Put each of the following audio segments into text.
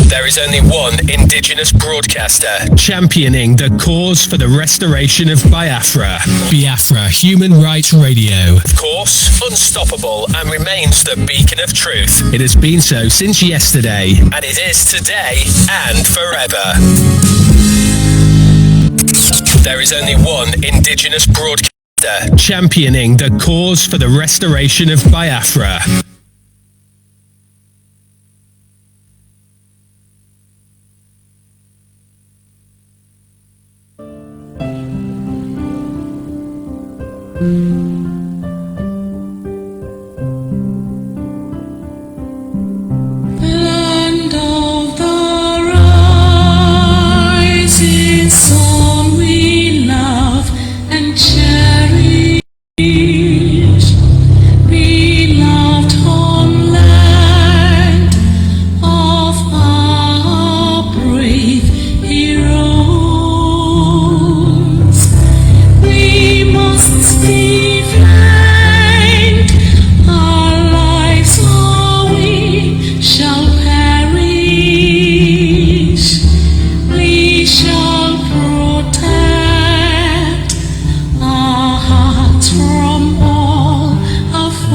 There is only one indigenous broadcaster championing the cause for the restoration of Biafra. Biafra Human Rights Radio. Of course, unstoppable and remains the beacon of truth. It has been so since yesterday, and it is today and forever. There is only one indigenous broadcaster championing the cause for the restoration of Biafra. Land of the rising sun, we love and cherish. Beloved homeland of our brave heroes. We must defend our lives, or we shall perish. We shall protect our hearts from all our foes.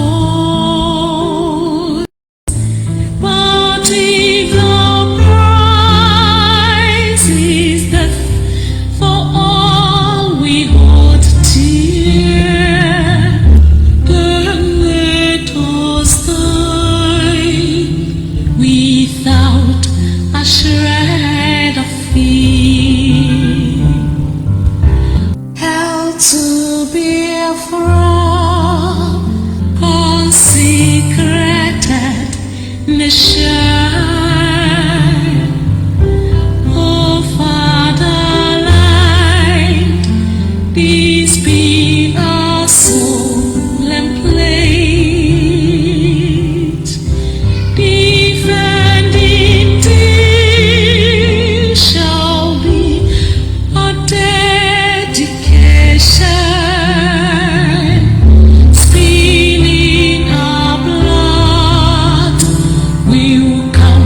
But if the prize is death for all we hold dear, then let us die without a shred of fear. Hell to Biafra, consecrated nation, oh fatherland, this be our solemn pledge. Defending thee shall be our dedication. Spilling our blood, we will count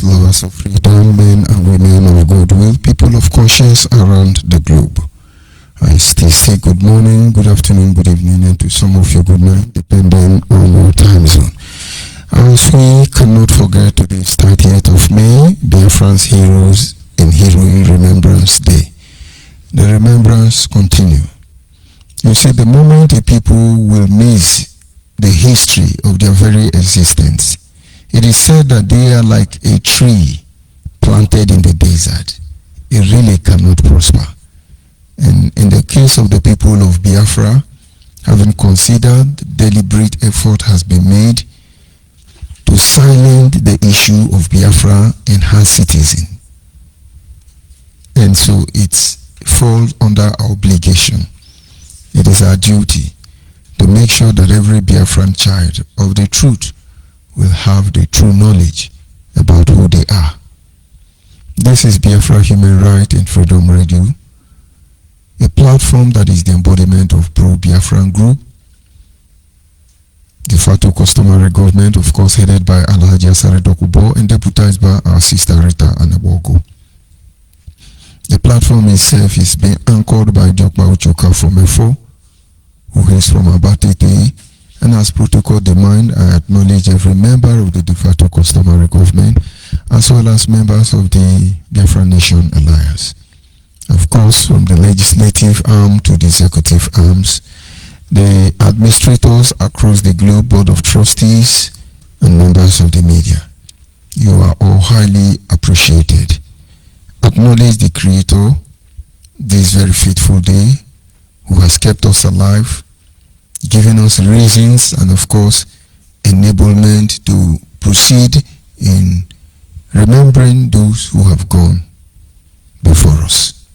Lovers of freedom, men and women of goodwill, people of conscience around the globe. I still say good morning, good afternoon, good evening, and to some of you good night, depending on your time zone. As we cannot forget today's 30th of May, Biafran's Heroes in Heroine Remembrance Day. The remembrance continue. You see, the moment the people will miss the history of their very existence, it is said that they are like a tree planted in the desert. It really cannot prosper. And in the case of the people of Biafra, having considered, deliberate effort has been made to silence the issue of Biafra and her citizen. And so it falls under our obligation. It is our duty to make sure that every Biafran child of the truth will have the true knowledge about who they are. This is Biafra Human Rights and Freedom Radio, a platform that is the embodiment of pro-Biafran group, de facto customary government, of course, headed by Alhaji Asare Dokubo and deputized by our sister Rita Anabogo. The platform itself is being anchored by Jokba Uchoka from Efo, who is from Abatete, and as protocol demand, I acknowledge every member of the de facto customary government, as well as members of the Biafra Nation Alliance. Of course, from the legislative arm to the executive arms, the administrators across the globe, board of trustees, and members of the media. You are all highly appreciated. acknowledge the Creator this very faithful day, who has kept us alive, given us reasons and of course enablement to proceed in remembering those who have gone before us.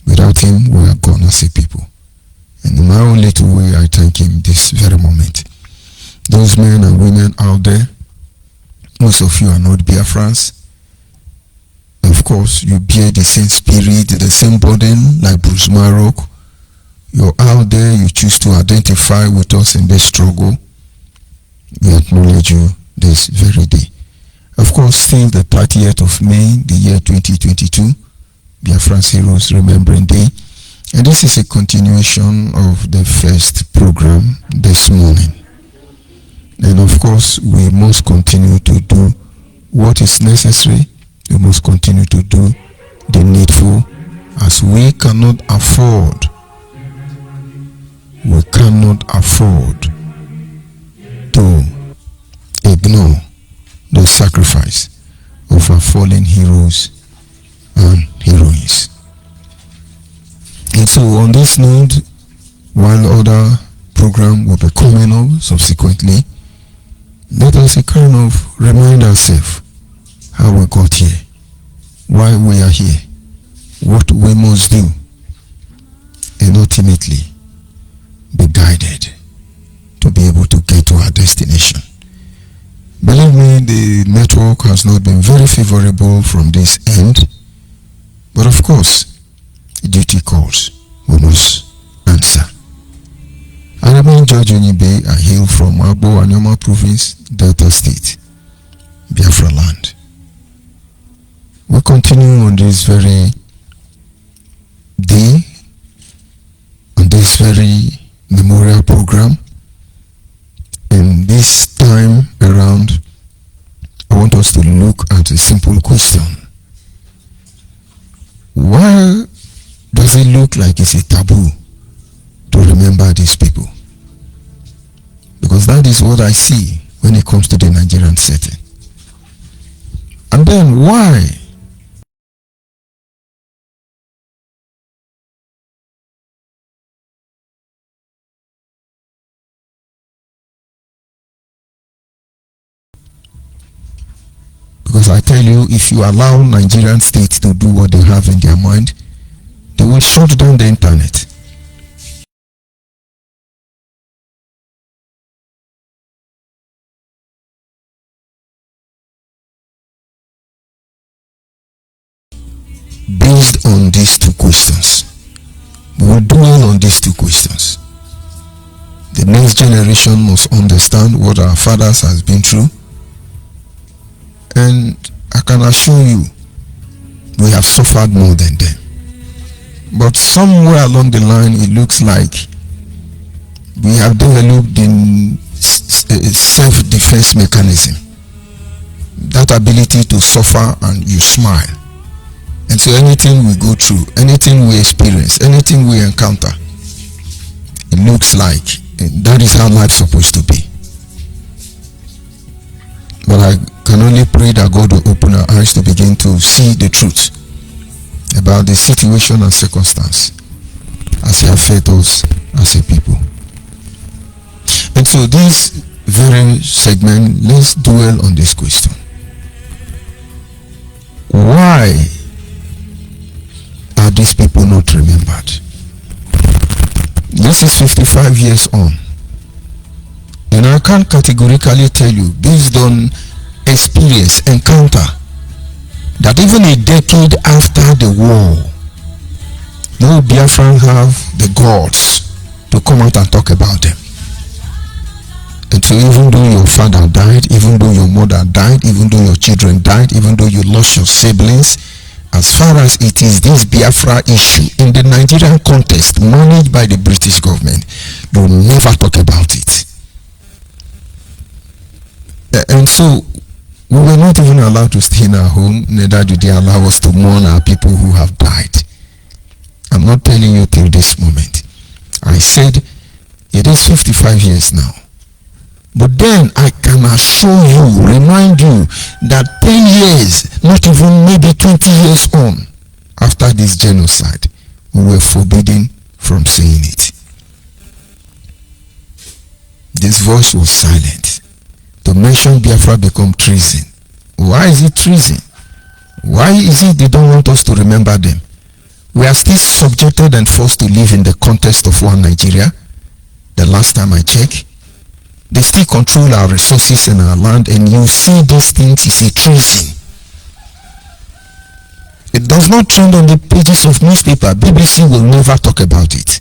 Without him, we are gone as a people. And in my own little way, I thank him this very moment. Those men and women out there, most of you are not Biafrans. Of course, you bear the same spirit, the same burden like Bruce Marok. You're out there, you choose to identify with us in this struggle. We acknowledge you this very day. Of course, still the 30th of May, the year 2022, Biafran's Heroes Remembering Day. And this is a continuation of the first program this morning. And of course, we must continue to do what is necessary. We must continue to do the needful, as we cannot afford to ignore the sacrifice of our fallen heroes and heroines. And so on this note, while other program will be coming up subsequently, let us kind of remind ourselves how we got here, why we are here, what we must do, and ultimately be guided to be able to get to our destination. Believe me, the network has not been very favorable from this end, but of course, duty calls, we must answer. I remain George ONYIBE. I hail from Abo Anyoma Province, Delta State, Biafra land. We continue on this very day, on this very memorial program, and this time around I want us to look at a simple question. Why does it look like it's a taboo to remember these people? Because that is what I see when it comes to the Nigerian setting. And then why? Because I tell you, if you allow Nigerian states to do what they have in their mind, they will shut down the internet. Based on these two questions, we will dwell on these two questions. The next generation must understand what our fathers has been through, and I can assure you, we have suffered more than them. But somewhere along the line, it looks like we have developed a self-defense mechanism. That ability to suffer and you smile. And so anything we go through, anything we experience, anything we encounter, it looks like that is how life's supposed to be. But I can only pray that God will open our eyes to begin to see the truth about the situation and circumstance as it affects us as a people. And so this very segment, let's dwell on this question. Why are these people not remembered? This is 55 years on, and I can't categorically tell you, based on experience, encounter, that even a decade after the war, no Biafran have the guts to come out and talk about them. And so even though your father died, even though your mother died, even though your children died, even though you lost your siblings, as far as it is this Biafra issue in the Nigerian context managed by the British government, they will never talk about it. And so we were not even allowed to stay in our home, neither did they allow us to mourn our people who have died. I'm not telling you till this moment. I said it is 55 years now. But then I can assure you, remind you, that 10 years, not even maybe 20 years on, after this genocide, we were forbidden from saying it. This voice was silent. To mention Biafra become treason. Why is it treason? Why is it they don't want us to remember them? We are still subjected and forced to live in the context of one Nigeria. The last time I checked, they still control our resources and our land, and you see these things is a treason. It does not trend on the pages of newspaper. BBC will never talk about it.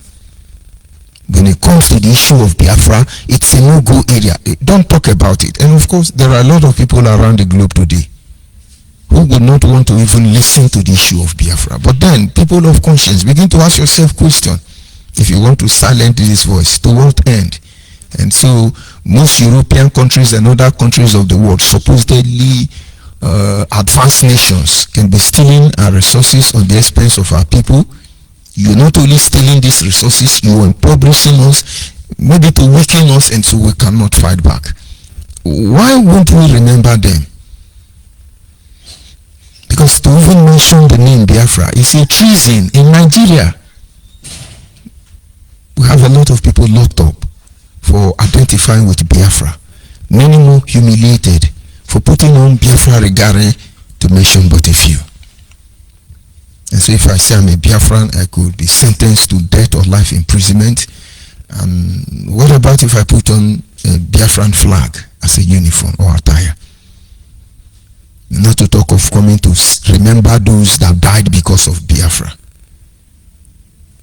When it comes to the issue of Biafra, it's a no-go area. Don't talk about it. And of course, there are a lot of people around the globe today who would not want to even listen to the issue of Biafra. But then, people of conscience, begin to ask yourself question. If you want to silence this voice, to what end? And so, most European countries and other countries of the world, supposedly advanced nations, can be stealing our resources on the expense of our people. You're not only stealing these resources, you're impoverishing us, maybe to weaken us, and so we cannot fight back. Why won't we remember them? Because to even mention the name Biafra is a treason in Nigeria. We have a lot of people locked up for identifying with Biafra. Many more humiliated for putting on Biafra regarding, to mention but a few. And so if I say I'm a Biafran, I could be sentenced to death or life imprisonment. What about if I put on a Biafran flag as a uniform or attire? Not to talk of coming to remember those that died because of Biafra.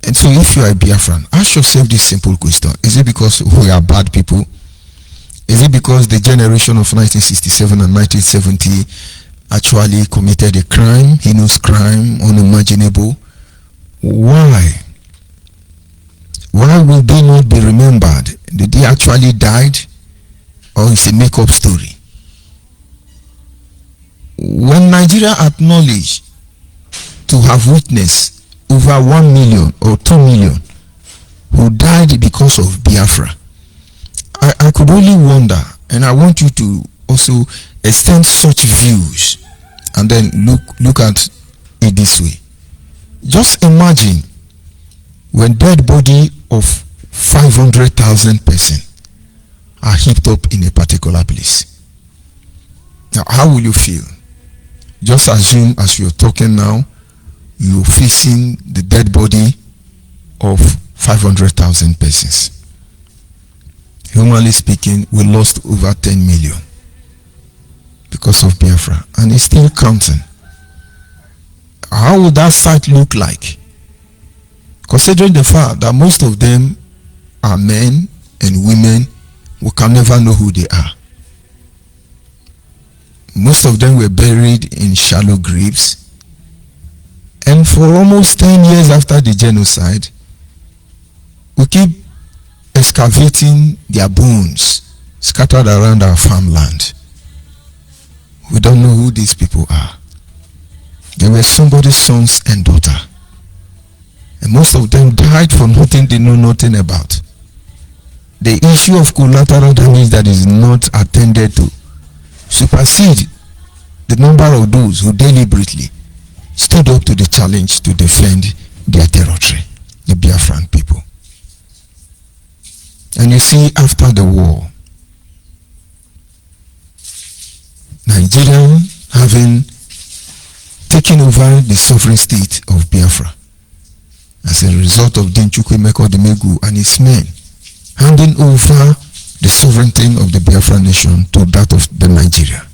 And so if you are a Biafran, ask yourself this simple question. Is it because we are bad people? Is it because the generation of 1967 and 1970 actually committed a crime, heinous crime, unimaginable? Why? Why will they not be remembered? Did they actually died? Or is it a make-up story? When Nigeria acknowledged to have witnessed over 1 million or 2 million who died because of Biafra, I could only wonder, and I want you to also extend such views and then look at it this way. Just imagine when dead body of 500,000 persons are heaped up in a particular place. Now, how will you feel? Just assume as you're talking now, you're facing the dead body of 500,000 persons. Humanly speaking, we lost over 10 million because of Biafra, and it's still counting. How would that sight look like? Considering the fact that most of them are men and women, we can never know who they are. Most of them were buried in shallow graves, and for almost 10 years after the genocide, we keep excavating their bones scattered around our farmland. We don't know who these people are. They were somebody's sons and daughter, and most of them died for nothing they know nothing about. The issue of collateral damage that is not attended to supersede the number of those who deliberately stood up to the challenge to defend their territory, the Biafran people. And you see, after the war, Nigeria having taken over the sovereign state of Biafra as a result of Dinchukwu Mekodimegu and his men handing over the sovereignty of the Biafra nation to that of the Nigeria.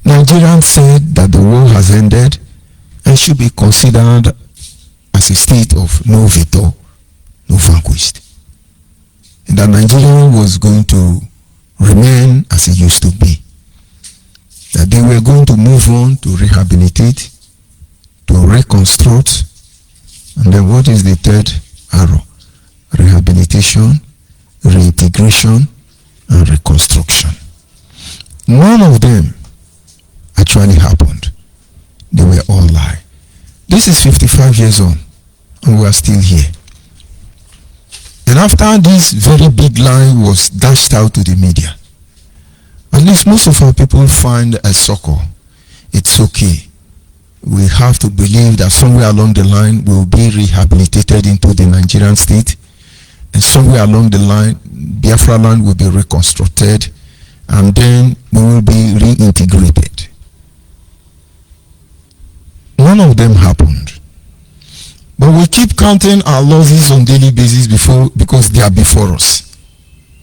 Nigerians said that the war has ended and should be considered as a state of no veto, no vanquished. And that Nigeria was going to remain as it used to be. That they were going to move on to rehabilitate, to reconstruct, and then what is the third arrow? Rehabilitation, reintegration, and reconstruction. None of them actually happened. They were all lie. This is 55 years on, and we are still here. And after this very big lie was dashed out to the media, At least most of our people find a succor. It's okay. We have to believe that somewhere along the line we'll be rehabilitated into the Nigerian state, and somewhere along the line Biafra land will be reconstructed, and then we will be reintegrated. None of them happened. But we keep counting our losses on daily basis because they are before us.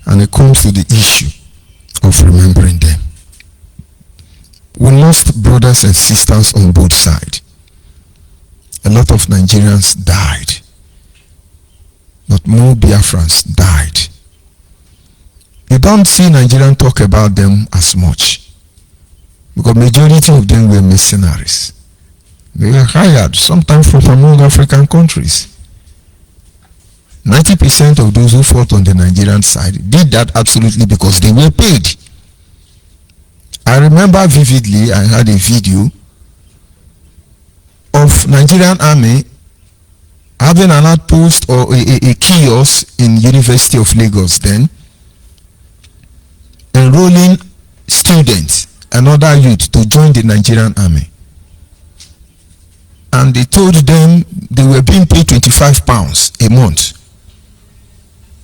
And it comes to the issue of remembering them. We lost brothers and sisters on both sides. A lot of Nigerians died. But more Biafrans died. You don't see Nigerians talk about them as much, because majority of them were mercenaries. They were hired, sometimes from among African countries. 90% of those who fought on the Nigerian side did that absolutely because they were paid. I remember vividly, I had a video of Nigerian army having an outpost or a kiosk in University of Lagos then, enrolling students and other youth to join the Nigerian army. And they told them they were being paid £25 a month.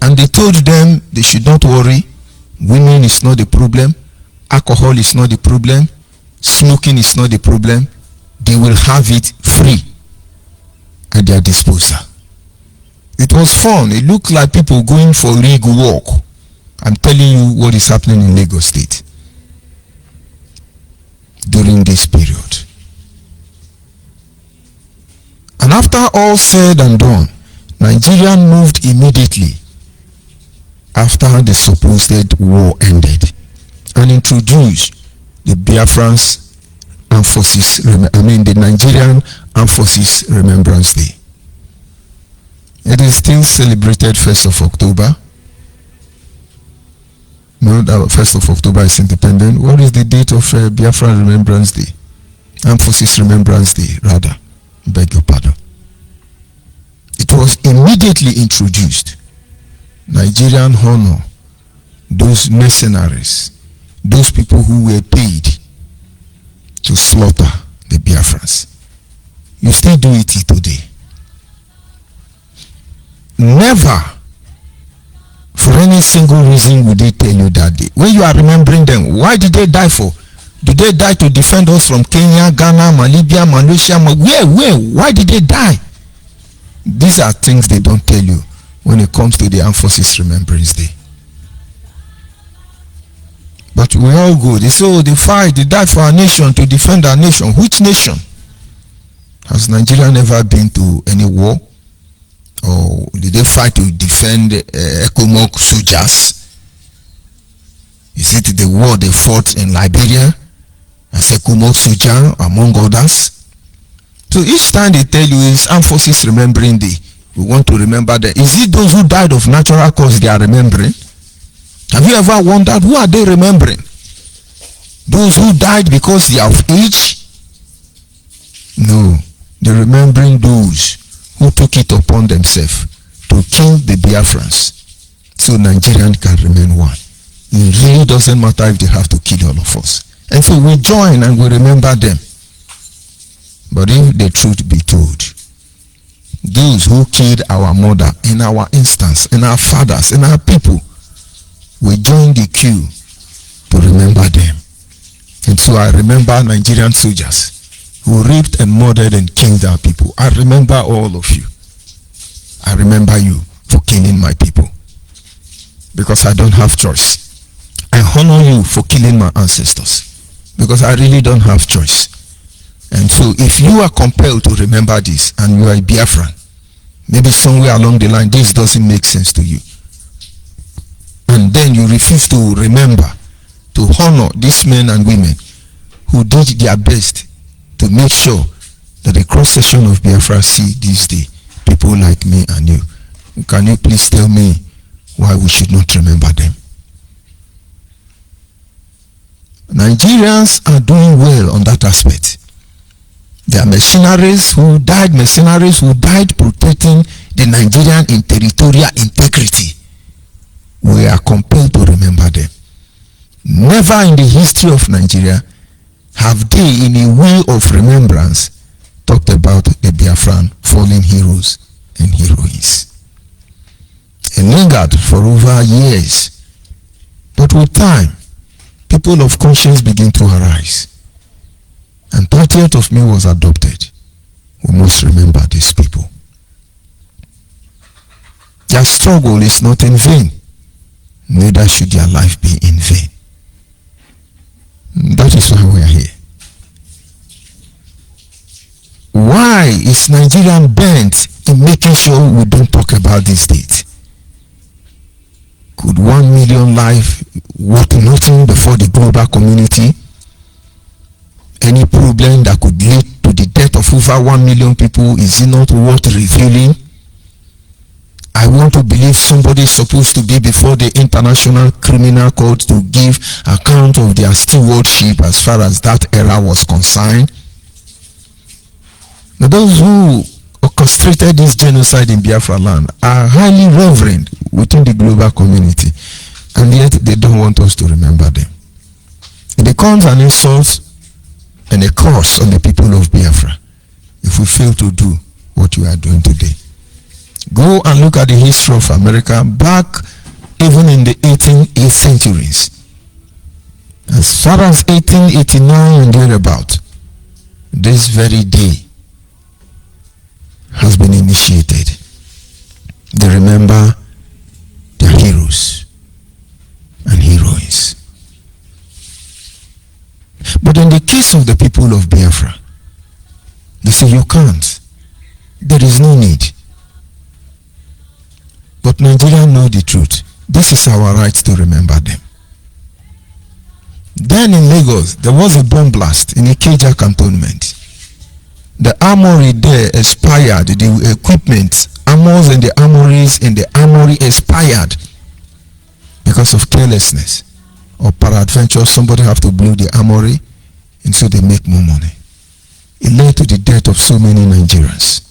And they told them they should not worry. Women is not the problem. Alcohol is not the problem. Smoking is not the problem. They will have it free at their disposal. It was fun. It looked like people going for a rig walk. I'm telling you what is happening in Lagos State during this period. And after all said and done, Nigeria moved immediately after the supposed war ended and introduced the Biafrans Armed Forces, the Nigerian Armed Forces Remembrance Day. It is still celebrated 1st of October. No, that 1st of October is independent. What is the date of Biafra Remembrance Day? Armed Forces Remembrance Day, rather. Beg your pardon. It was immediately introduced. Nigerian honor those mercenaries, those people who were paid to slaughter the Biafrans. You still do it today. Never for any single reason would they tell you that day. When you are remembering them, why did they die for? Did they die to defend us from Kenya, Ghana, Libya, Malaysia? Where? Why did they die? These are things they don't tell you when it comes to the Armed Forces Remembrance Day. But we all go. They say, oh, they fight, they die for our nation, to defend our nation. Which nation? Has Nigeria never been to any war? Or did they fight to defend Ekomok soldiers? Is it the war they fought in Liberia as Ekomok soldier, among others? So each time they tell you it's Armed Forces Remembering Day, we want to remember them. Is it those who died of natural cause they are remembering? Have you ever wondered who are they remembering? Those who died because they are of age? No, they're remembering those who took it upon themselves to kill the Biafrans so Nigerians can remain one. It really doesn't matter if they have to kill all of us. And so we join and we remember them. But if the truth be told, those who killed our mother, in our instance, and our fathers, and our people, we join the queue to remember them. And so I remember Nigerian soldiers who raped and murdered and killed our people. I remember all of you. I remember you for killing my people, because I don't have choice. I honor you for killing my ancestors, because I really don't have choice. And so if you are compelled to remember this and you are a Biafran, maybe somewhere along the line this doesn't make sense to you, and then you refuse to remember, to honor these men and women who did their best to make sure that the cross section of Biafra see this day people like me and you. Can you please tell me why we should not remember them? Nigerians are doing well on that aspect. There are mercenaries who died protecting the Nigerian territorial integrity. We are compelled to remember them. Never in the history of Nigeria have they, in a way of remembrance, talked about the Biafran fallen heroes and heroines. It lingered for over years. But with time, people of conscience begin to arise. And 30th of May was adopted. We must remember these people. Their struggle is not in vain. Neither should their life be in vain. That is why we are here. Why is Nigeria bent in making sure we don't talk about this date? Could 1 million lives worth nothing before the global community? Any problem that could lead to the death of over 1 million people, is it not worth revealing? I want to believe somebody is supposed to be before the International Criminal Court to give account of their stewardship as far as that era was concerned. Now, those who orchestrated this genocide in Biafra land are highly reverend within the global community, and yet they don't want us to remember them. It becomes an insult and a curse on the people of Biafra if we fail to do what we are doing today. Go and look at the history of America back even in the 18th centuries. As far as 1889 and thereabout, this very day has been initiated. They remember their heroes and heroines. But in the case of the people of Biafra, they say you can't. There is no need. But Nigerians know the truth. This is our right to remember them. Then in Lagos, there was a bomb blast in Ikeja cantonment. The armory there expired. The equipment, armors and the armories in the armory expired because of carelessness. Or peradventure, somebody have to blow the armory, and so they make more money. It led to the death of so many Nigerians.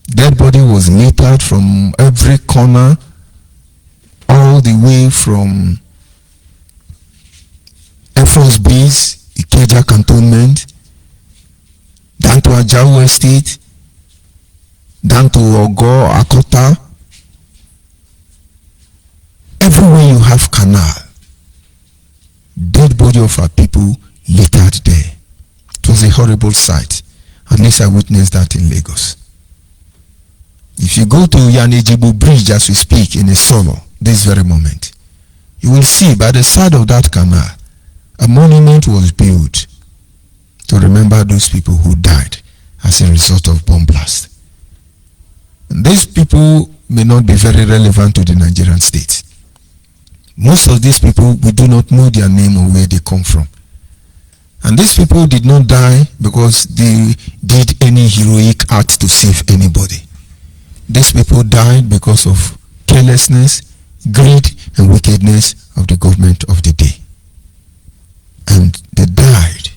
Dead body was littered from every corner, all the way from Air Force Base, Ikeja cantonment, down to Ajao Estate, down to Ogo, Akota. Everywhere you have canal, dead body of our people littered there. It was a horrible sight. At least I witnessed that in Lagos. If you go to Yanejibu Bridge as we speak in Isolo, this very moment, you will see by the side of that canal, a monument was built to remember those people who died as a result of bomb blast. And these people may not be very relevant to the Nigerian state. Most of these people, we do not know their name or where they come from. And these people did not die because they did any heroic act to save anybody. These people died because of carelessness, greed, and wickedness of the government of the day. And they died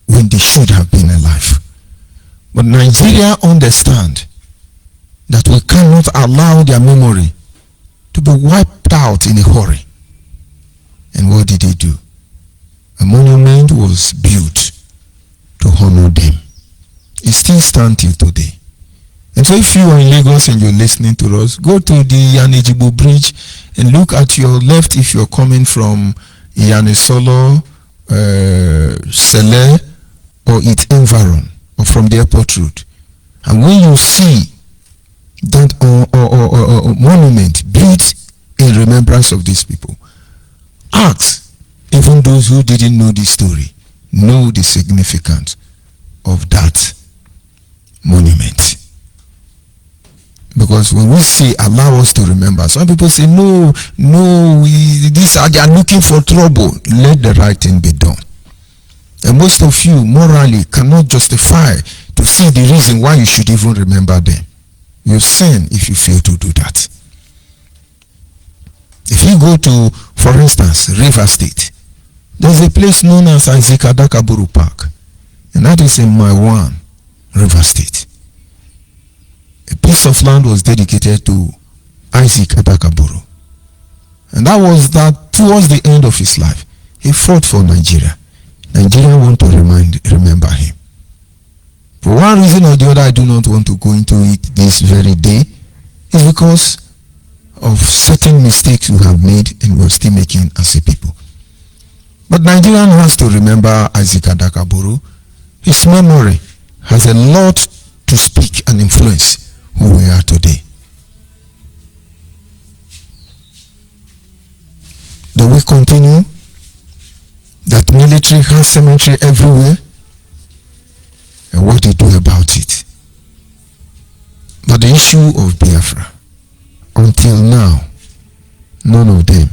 when they should have been alive. But Nigeria understand that we cannot allow their memory to be wiped out in a hurry. And what did they do? A monument was built to honor them. It still stands till today. And so if you are in Lagos and you're listening to us, go to the Yanejibo Bridge and look at your left if you're coming from Yanesolo, Sele, or its environ, or from the airport route. And when you see that monument built in remembrance of these people, ask even those who didn't know the story, know the significance of that monument. Because when we say allow us to remember, some people say no, they are looking for trouble. Let the right thing be done. And most of you morally cannot justify to see the reason why you should even remember them. You sin if you fail to do that. If you go to, for instance, River State, there's a place known as Isaac Adakaburu Park, and that is in Maiwan, River State. A piece of land was dedicated to Isaac Adakaburu. And that was that towards the end of his life, he fought for Nigeria. Nigeria want to remember him. For one reason or the other, I do not want to go into it this very day. It's because of certain mistakes we have made and we're still making as a people. But Nigerian has to remember Isaac Adakaburu. His memory has a lot to speak and influence who we are today. Do we continue that military has cemetery everywhere? And what do you do about it? But the issue of Biafra, until now, none of them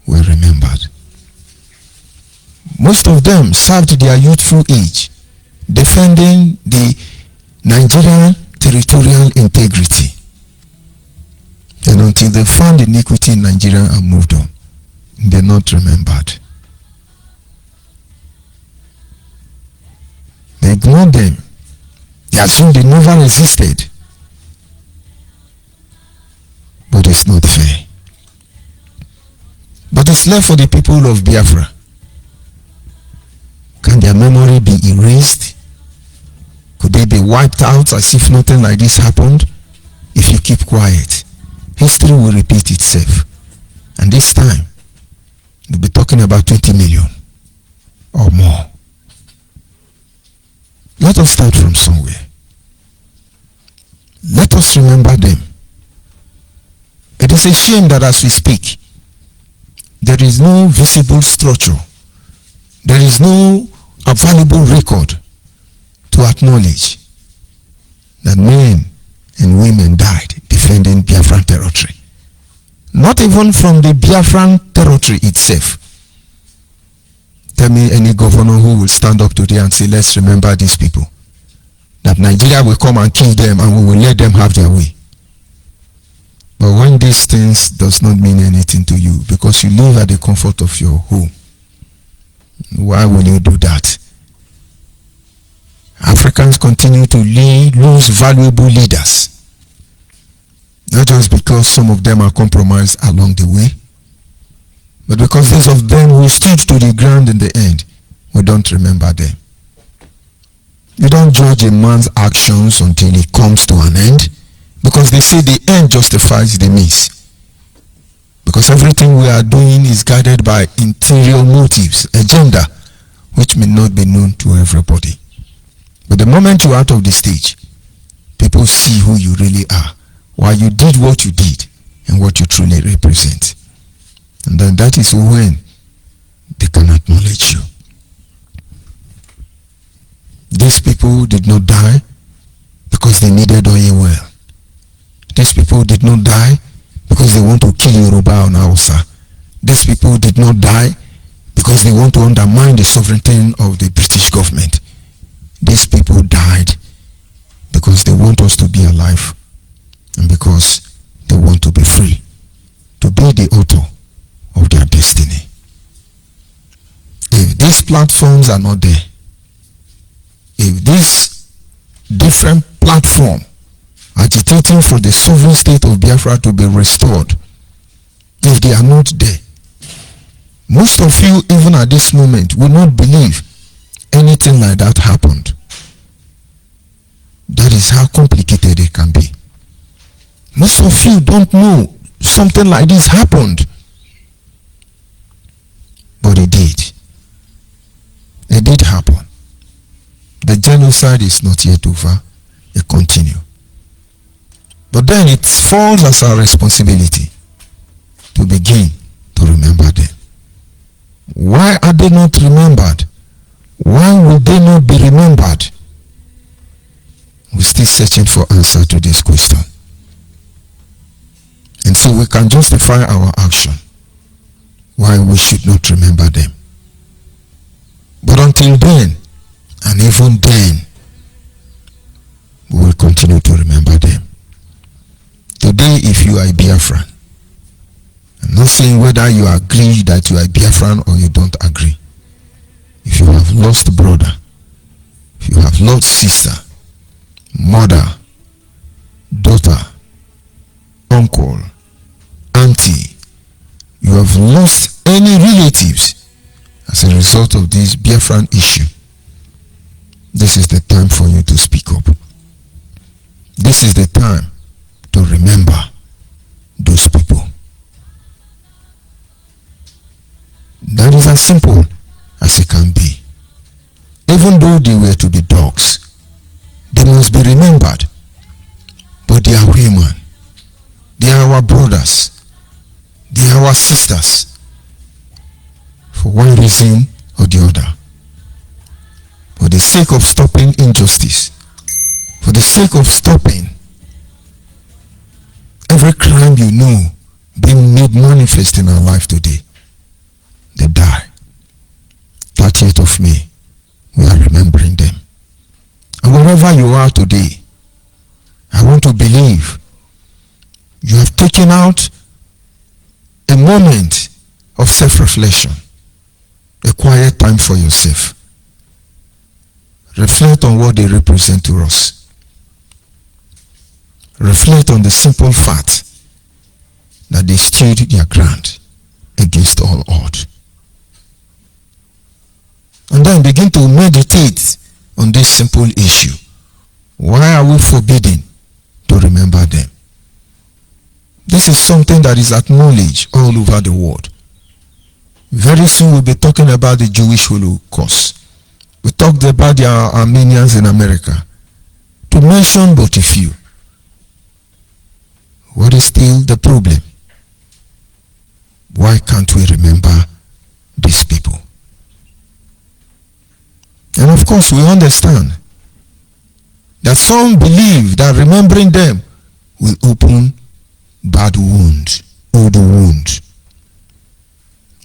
were remembered. Most of them served their youthful age defending the Nigerian territorial integrity. And until they found iniquity in Nigeria and moved on, they're not remembered. They ignored them. They assumed they never existed. But it's not fair. But it's left for the people of Biafra. Can their memory be erased? Could they be wiped out as if nothing like this happened? If you keep quiet, history will repeat itself. And this time, we'll be talking about 20 million or more. Let us start from somewhere. Let us remember them. It is a shame that as we speak, there is no visible structure. There is no available record to acknowledge that men and women died defending Biafran territory. Not even from the Biafran territory itself. Tell me any governor who will stand up today and say, let's remember these people. That Nigeria will come and kill them and we will let them have their way. But when these things does not mean anything to you because you live at the comfort of your home, why will you do that? Africans continue to lose valuable leaders. Not just because some of them are compromised along the way, but because those of them who stood to the ground in the end, we don't remember them. You don't judge a man's actions until it comes to an end, because they say the end justifies the means. Because everything we are doing is guided by interior motives, agenda, which may not be known to everybody. But the moment you're out of the stage, people see who you really are, why you did what you did, and what you truly represent. And then that is when they can acknowledge you. These people did not die because they needed oil well. These people did not die because they want to kill Yoruba or Hausa. These people did not die because they want to undermine the sovereignty of the British government. These people died because they want us to be alive and because they want to be free, to be the author of their destiny. If these platforms are not there, if this different platform agitating for the sovereign state of Biafra to be restored, if they are not there, most of you, even at this moment, will not believe anything like that happened. That is how complicated it can be. Most of you don't know something like this happened. But it did. It did happen. The genocide is not yet over. It continues. But then it falls as our responsibility to begin to remember them. Why are they not remembered? Why will they not be remembered? We're still searching for answer to this question. And so we can justify our action why we should not remember them. But until then, and even then, we will continue to remember them. Today, if you are a Biafran, I'm not saying whether you agree that you are a Biafran or you don't agree. If you have lost a brother, if you have lost sister, mother, daughter, uncle, auntie, you have lost any relatives as a result of this Biafran issue, this is the time for you to speak up. This is the time to remember those people. That is as simple as it can be. Even though they were to be dogs, they must be remembered. But they are human. They are our brothers. They are our sisters. For one reason or the other. For the sake of stopping injustice. For the sake of stopping every crime you know being made manifest in our life today. They die. 30th of May, we are remembering them. And wherever you are today, I want to believe you have taken out a moment of self-reflection, a quiet time for yourself. Reflect on what they represent to us. Reflect on the simple fact that they stood their ground against all odds. And then begin to meditate on this simple issue. Why are we forbidden to remember them? This is something that is acknowledged all over the world. Very soon we'll be talking about the Jewish Holocaust. We talked about the Armenians in America. To mention but a few. What is still the problem? Why can't we remember these people? And of course we understand that some believe that remembering them will open bad wounds, old wounds.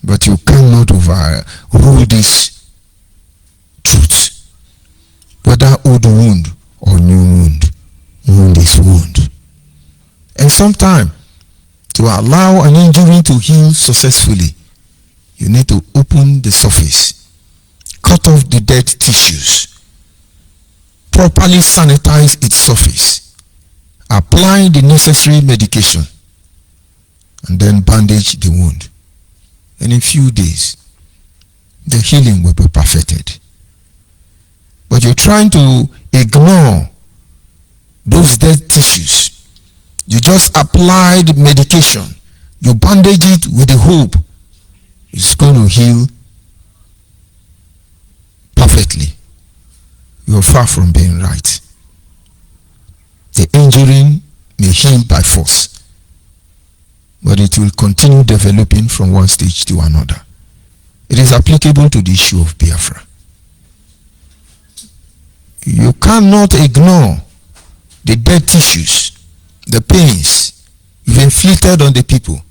But you cannot overrule this truth. Whether old wound or new wound, wound is wound. And sometimes, to allow an injury to heal successfully, you need to open the surface, cut off the dead tissues, properly sanitize its surface, apply the necessary medication, and then bandage the wound. And in a few days, the healing will be perfected. But you're trying to ignore those dead tissues. You just apply the medication. You bandage it with the hope it's going to heal perfectly. You're far from being right. The injury may heal by force, but it will continue developing from one stage to another. It is applicable to the issue of Biafra. You cannot ignore the dead tissues, the pains you've inflicted on the people,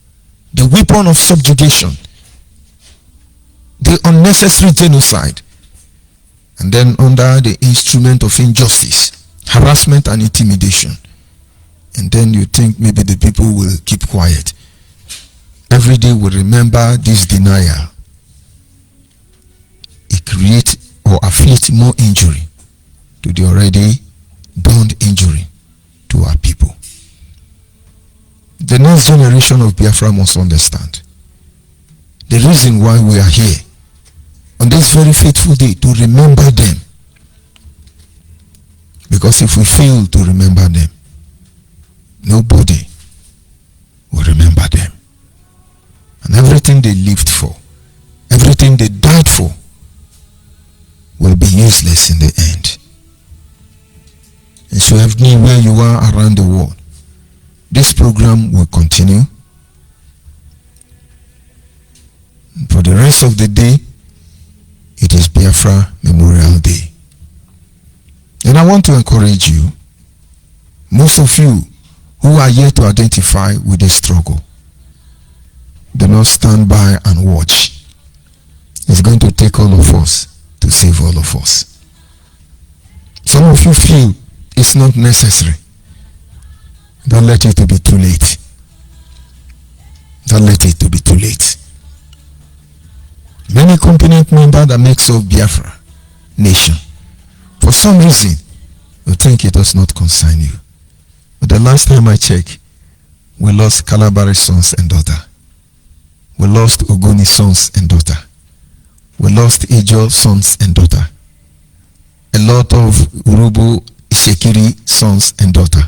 the weapon of subjugation, the unnecessary genocide, and then under the instrument of injustice, harassment and intimidation. And then you think maybe the people will keep quiet. Every day we remember this denial. It creates or afflicts more injury to the already done injury to our people. The next generation of Biafra must understand the reason why we are here on this very fateful day, to remember them. Because if we fail to remember them, nobody will remember them. And everything they lived for, everything they died for, will be useless in the end. And so everywhere you are around the world, this program will continue. For the rest of the day, it is Biafra Memorial Day. And I want to encourage you, most of you who are yet to identify with the struggle, do not stand by and watch. It's going to take all of us to save all of us. Some of you feel it's not necessary. Don't let it to be too late. Don't let it to be too late. Many component members that makes up Biafra nation, for some reason, you think it does not concern you. But the last time I checked, we lost Calabar's sons and daughter. We lost Ogoni's sons and daughter. We lost Ejio's sons and daughter. A lot of Urubu Shekiri sons and daughter.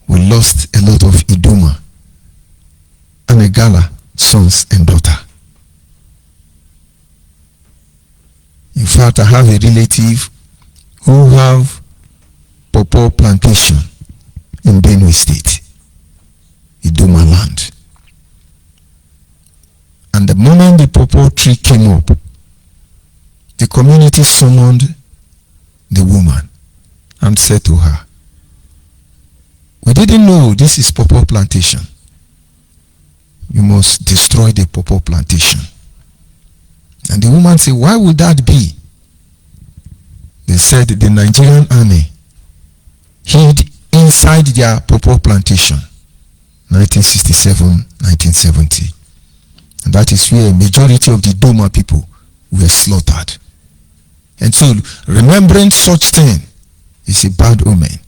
We lost a lot of Iduma and Egala sons and daughter. In fact, I have a relative who have pawpaw plantation in Benue State, Iduma land. And the moment the pawpaw tree came up, the community summoned the woman and said to her, "We didn't know this is pawpaw plantation. You must destroy the pawpaw plantation." And the woman said, "Why would that be?" They said the Nigerian army hid inside their pawpaw plantation, 1967, 1970. And that is where a majority of the Doma people were slaughtered. And so remembering such thing is a bad omen.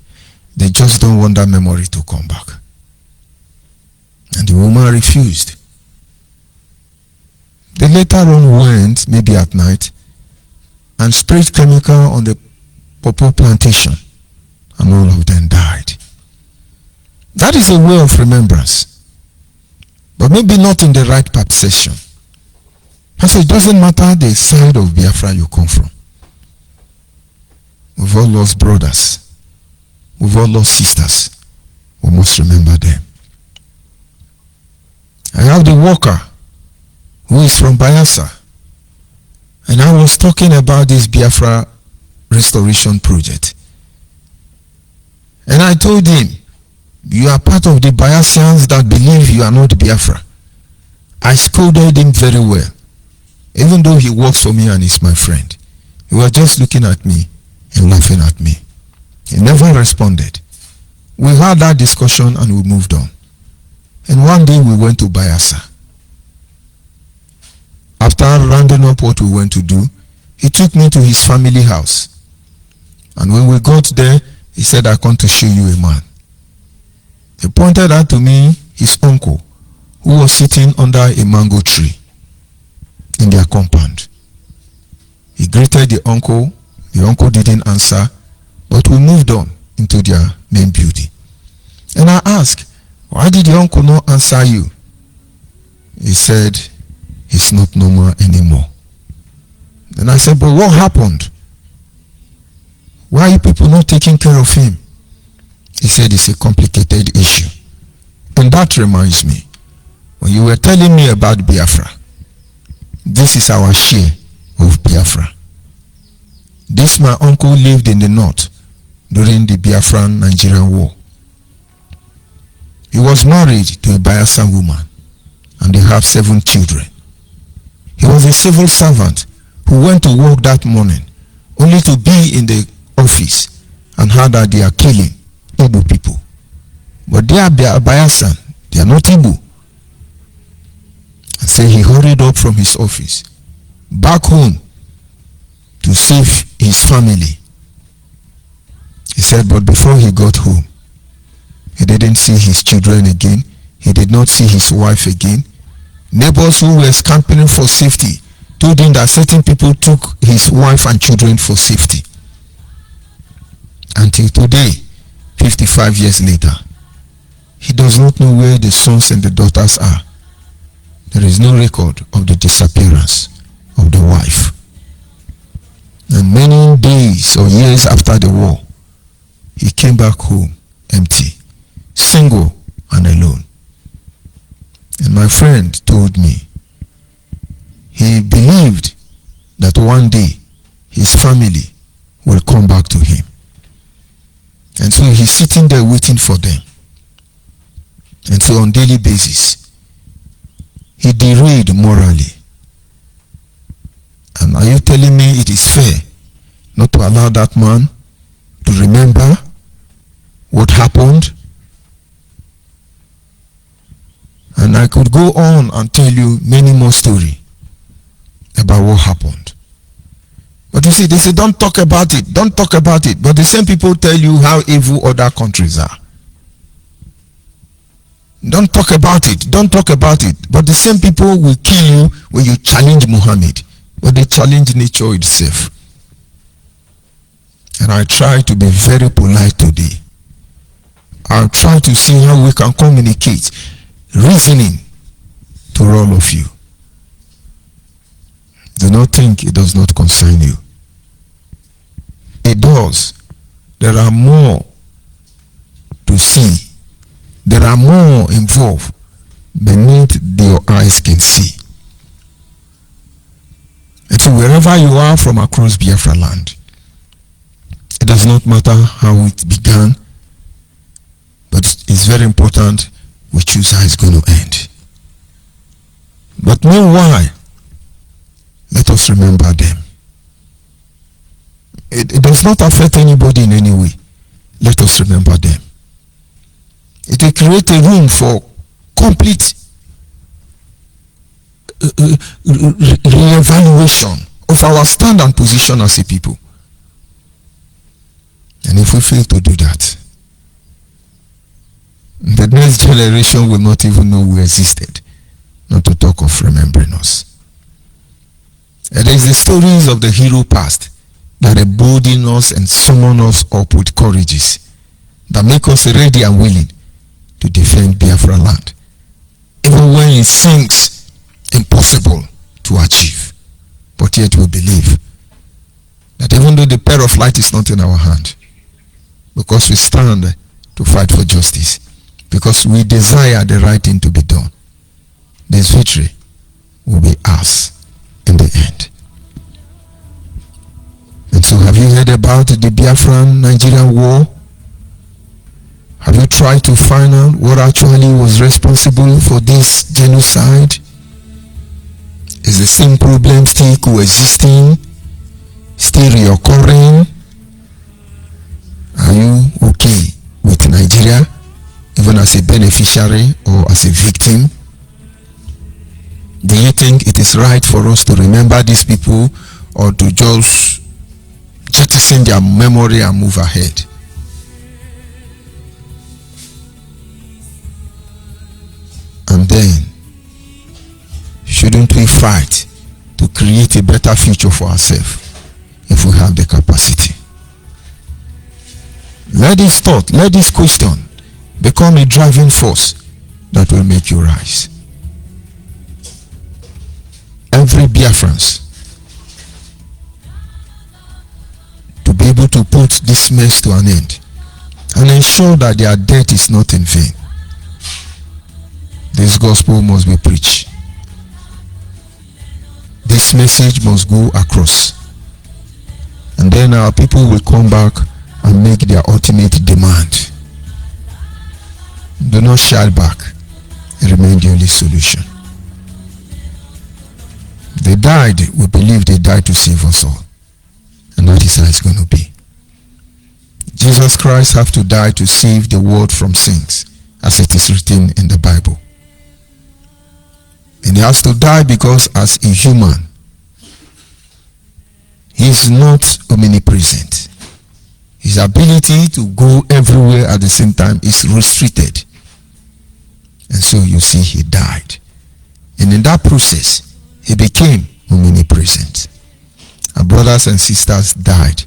They just don't want that memory to come back. And the woman refused. They later on went, maybe at night, and sprayed chemical on the pawpaw plantation, and all of them died. That is a way of remembrance, but maybe not in the right perception. And so it doesn't matter the side of Biafra you come from. We've all lost brothers. We've all lost sisters. We must remember them. I have the worker who is from Bayelsa, and I was talking about this Biafra restoration project. And I told him, "You are part of the Bayelsians that believe you are not Biafra." I scolded him very well, even though he works for me and is my friend. He was just looking at me and laughing at me. He never responded. We had that discussion and we moved on. And one day we went to Bayelsa. After rounding up what we went to do, he took me to his family house. And when we got there, he said, "I come to show you a man." He pointed out to me his uncle, who was sitting under a mango tree in their compound. He greeted the uncle didn't answer, but we moved on into their main building. And I asked, "Why did the uncle not answer you?" He said, "He's not normal anymore." Then I said, "But what happened? Why are you people not taking care of him?" He said, "It's a complicated issue." And that reminds me, when you were telling me about Biafra, this is our share of Biafra. This my uncle lived in the north during the Biafran-Nigerian war. He was married to a Bayelsa woman and they have 7 children. He was a civil servant who went to work that morning only to be in the office and heard that they are killing Igbo people. But they are Bayelsa, they are not Igbo. And so he hurried up from his office back home to save his family. He said, but before he got home, he didn't see his children again. He did not see his wife again. Neighbors who were scampering for safety told him that certain people took his wife and children for safety. Until today, 55 years later, he does not know where the sons and the daughters are. There is no record of the disappearance of the wife. And many days or years after the war, he came back home empty, single and alone. And my friend told me he believed that one day his family will come back to him. And so he's sitting there waiting for them. And so on daily basis, he derailed morally. And are you telling me it is fair not to allow that man to remember what happened? And I could go on and tell you many more stories about what happened. But you see, they say, don't talk about it, don't talk about it. But the same people tell you how evil other countries are. Don't talk about it. Don't talk about it. But the same people will kill you when you challenge Muhammad. But they challenge nature itself. And I try to be very polite today. I'll try to see how we can communicate, reasoning to all of you. Do not think it does not concern you. It does. There are more to see. There are more involved beneath your eyes can see. And so wherever you are from across Biafra land, it does not matter how it began, but it's very important we choose how it's going to end. But meanwhile, let us remember them. It does not affect anybody in any way. Let us remember them. It will create a room for complete re-evaluation of our stand and position as a people. And if we fail to do that, the next generation will not even know we existed, not to talk of remembering us. It is the stories of the hero past that embolden us and summon us up with courages that make us ready and willing to defend Biafra land, even when it seems impossible to achieve. But yet we believe that even though the pair of light is not in our hand, because we stand to fight for justice, because we desire the right thing to be done, this victory will be ours in the end. And so have you heard about the Biafran-Nigerian war? Have you tried to find out what actually was responsible for this genocide? Is the same problem still coexisting, still reoccurring? Are you okay with Nigeria, even as a beneficiary or as a victim? Do you think it is right for us to remember these people, or to just jettison their memory and move ahead? And then, shouldn't we fight to create a better future for ourselves if we have the capacity? Let this thought, let this question become a driving force that will make you rise. Every Biafrans to be able to put this mess to an end and ensure that their death is not in vain. This gospel must be preached. This message must go across. And then our people will come back and make their ultimate demand. Do not shy back. It remains the only solution. They died, we believe they died to save us all. And that is how it's going to be. Jesus Christ have to die to save the world from sins, as it is written in the Bible. And he has to die because as a human, he is not omnipresent. His ability to go everywhere at the same time is restricted. And so you see, he died. And in that process, he became omnipresent. Our brothers and sisters died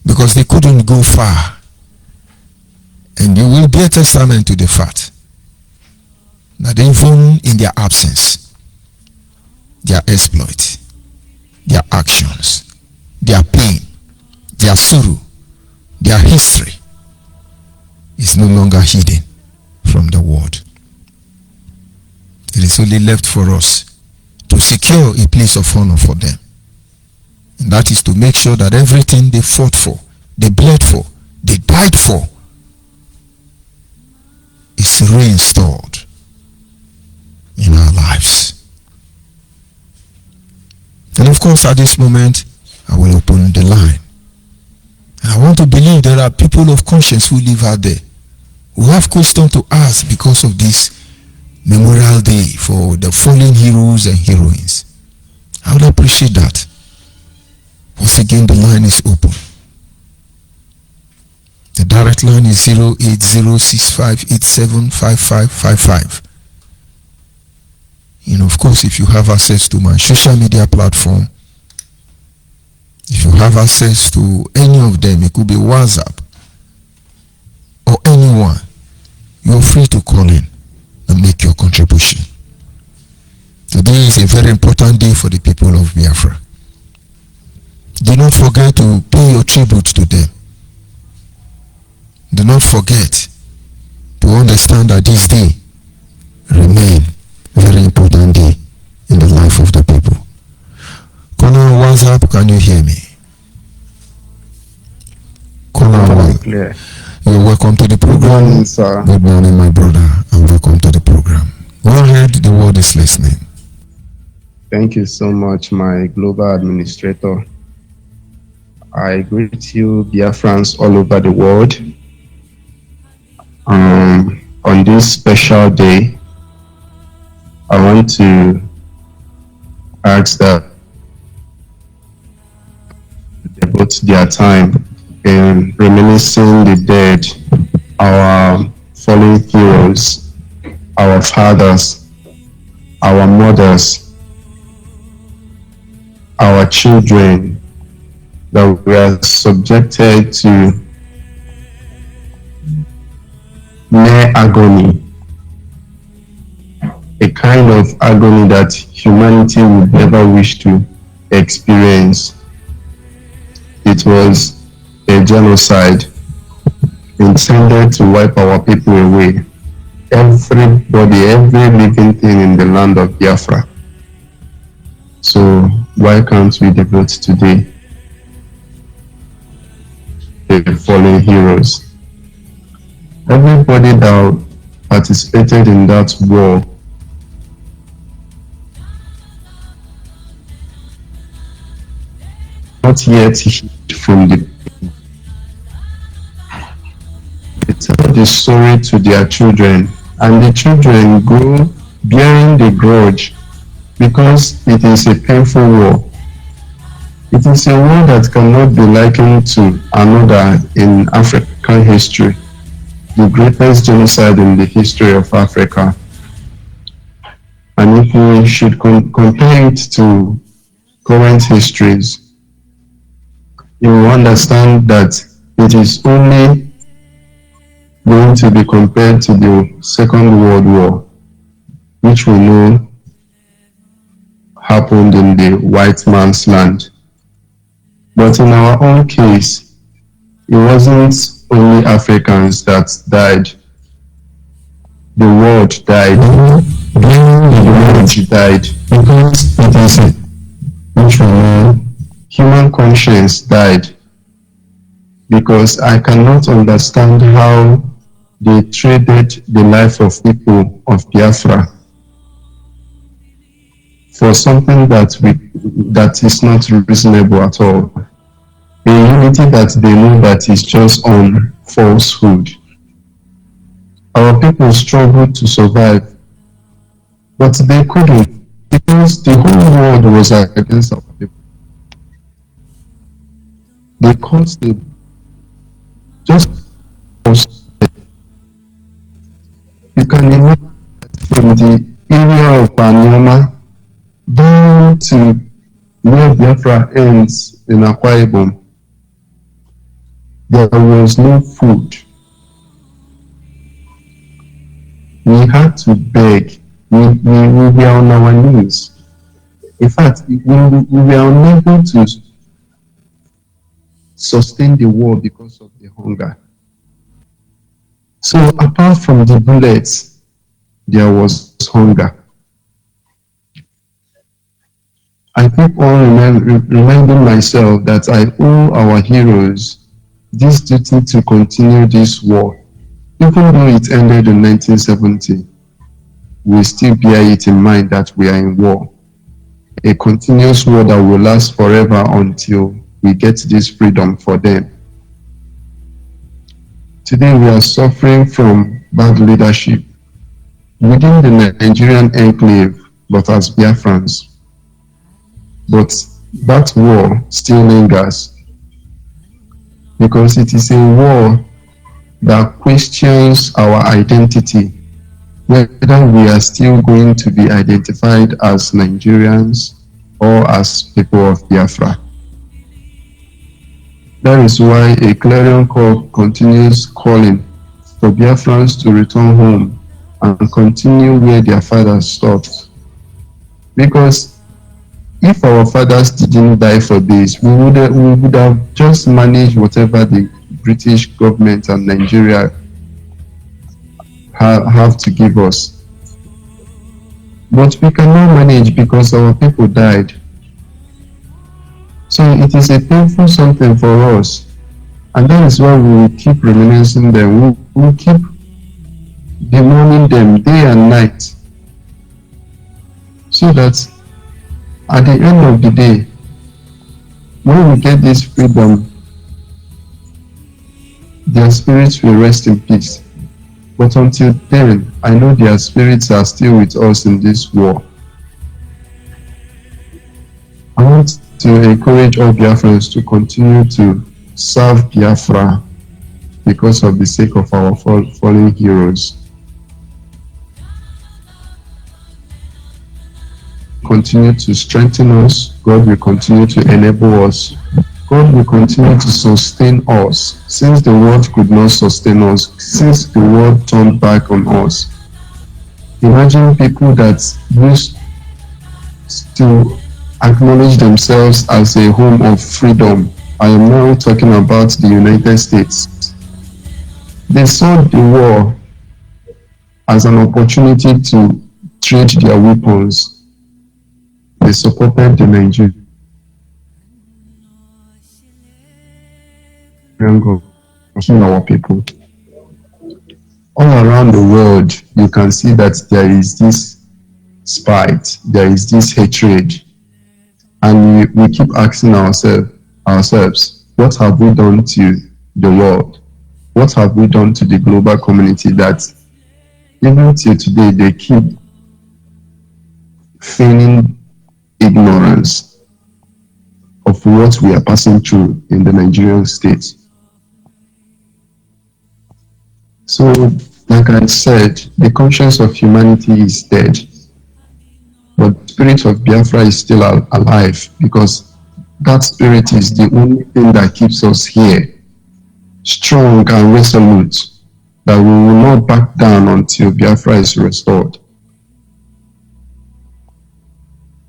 because they couldn't go far. And you will bear testament to the fact that even in their absence, their exploit, their actions, their pain, their sorrow, their history is no longer hidden from the world. It is only left for us to secure a place of honor for them. And that is to make sure that everything they fought for, they bled for, they died for, is reinstalled in our lives. And of course, at this moment, I will open the line. And I want to believe there are people of conscience who live out there who have questions to ask because of this Memorial Day for the fallen heroes and heroines. I would appreciate that. Once again, the line is open. The direct line is 08065875555. And of course, if you have access to my social media platform, if you have access to any of them, it could be WhatsApp or anyone, you're free to call in and make your contribution. Today is a very important day for the people of Biafra. Do not forget to pay your tribute to them. Do not forget to understand that this day remain a very important day in the life of the people. Caller WhatsApp, can you hear me? Caller WhatsApp. You're welcome to the program. Good morning, sir. Good morning, my brother, and welcome to the program. Go ahead, the world is listening. Thank you so much, my global administrator. I greet you, Biafrans all over the world. On this special day, I want to ask that they devote their time in reminiscing the dead, our fallen heroes, our fathers, our mothers, our children that we are subjected to mere agony, a kind of agony that humanity would never wish to experience. It was a genocide intended to wipe our people away. Everybody, every living thing in the land of Biafra. So why can't we devote today to the fallen heroes? Everybody that participated in that war not yet healed from the pain. They tell the story to their children, and the children grow bearing the grudge because it is a painful war. It is a war that cannot be likened to another in African history, the greatest genocide in the history of Africa. And if we should compare it to current histories, you will understand that it is only going to be compared to the Second World War, which we know happened in the white man's land. But in our own case, it wasn't only Africans that died. The world died. The world died. Because it is which we know, human conscience died. Because I cannot understand how they traded the life of people of Biafra for something that is not reasonable at all. A unity that they know that is just on falsehood. Our people struggled to survive, but they couldn't, because the whole world was against our people. They caused the just you can imagine from the area of Panyama down to where Biafra ends in Akwa Ibom, there was no food. We had to beg. We were on our knees. In fact, we were unable to sustain the war because of the hunger. So apart from the bullets, there was hunger. I keep on reminding myself that I owe our heroes this duty to continue this war. Even though it ended in 1970, we still bear it in mind that we are in war. A continuous war that will last forever until we get this freedom for them. Today we are suffering from bad leadership within the Nigerian enclave, but as Biafrans. But that war still lingers, because it is a war that questions our identity, whether we are still going to be identified as Nigerians or as people of Biafra. That is why a clarion call continues calling for Biafrans to return home and continue where their fathers stopped. Because if our fathers didn't die for this, we would have just managed whatever the British government and Nigeria have to give us. But we cannot manage because our people died. So it is a painful something for us. And that is why we will keep reminiscing them. We will keep bemoaning them day and night. So that at the end of the day, when we get this freedom, their spirits will rest in peace. But until then, I know their spirits are still with us in this war. I want to encourage all Biafrans to continue to serve Biafra because of the sake of our fallen heroes. Continue to strengthen us. God will continue to enable us. God will continue to sustain us. Since the world could not sustain us, since the world turned back on us. Imagine people that used to acknowledge themselves as a home of freedom. I am now talking about the United States. They saw the war as an opportunity to trade their weapons. They supported the Nigerian our people. All around the world, you can see that there is this spite, there is this hatred, and we keep asking ourselves, what have we done to the world? What have we done to the global community that even till today they keep feigning ignorance of what we are passing through in the Nigerian state? So, like I said, the conscience of humanity is dead, but the spirit of Biafra is still alive, because that spirit is the only thing that keeps us here, strong and resolute, that we will not back down until Biafra is restored.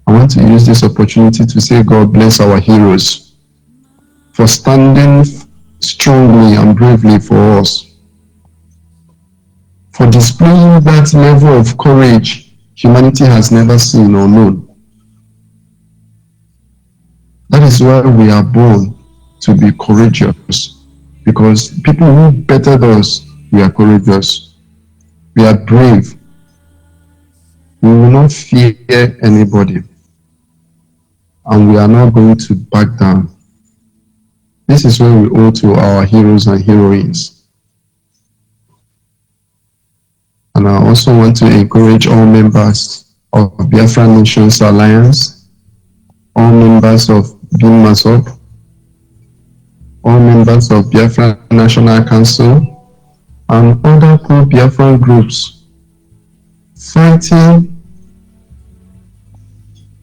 I want to use this opportunity to say God bless our heroes for standing strongly and bravely for us, for displaying that level of courage humanity has never seen or known. That is why we are born to be courageous, because people who bettered us, we are courageous, we are brave, we will not fear anybody, and we are not going to back down. This is what we owe to our heroes and heroines. And I also want to encourage all members of Biafra Nations Alliance, all members of BIMASOP, all members of Biafra National Council, and other pro-Biafran groups fighting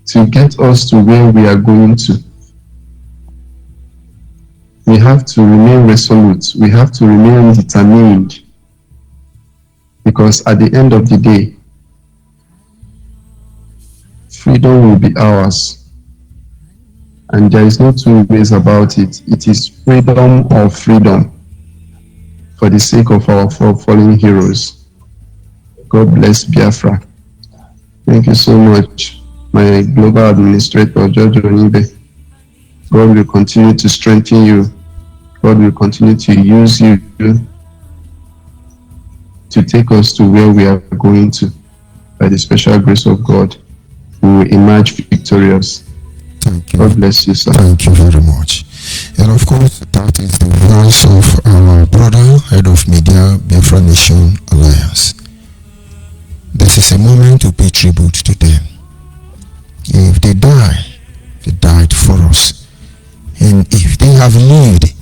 to get us to where we are going to. We have to remain resolute. We have to remain determined. Because at the end of the day, freedom will be ours. And there is no two ways about it. It is freedom or freedom for the sake of our fallen heroes. God bless Biafra. Thank you so much, my global administrator, George ONYIBE. God will continue to strengthen you. God will continue to use you to take us to where we are going to. By the special grace of God, we will emerge victorious. Thank you. God bless you, sir. Thank you very much. And of course, that is the voice of our brother, head of media, Biafra Nation Alliance. This is a moment to pay tribute to them. If they die, they died for us. And if they have lived,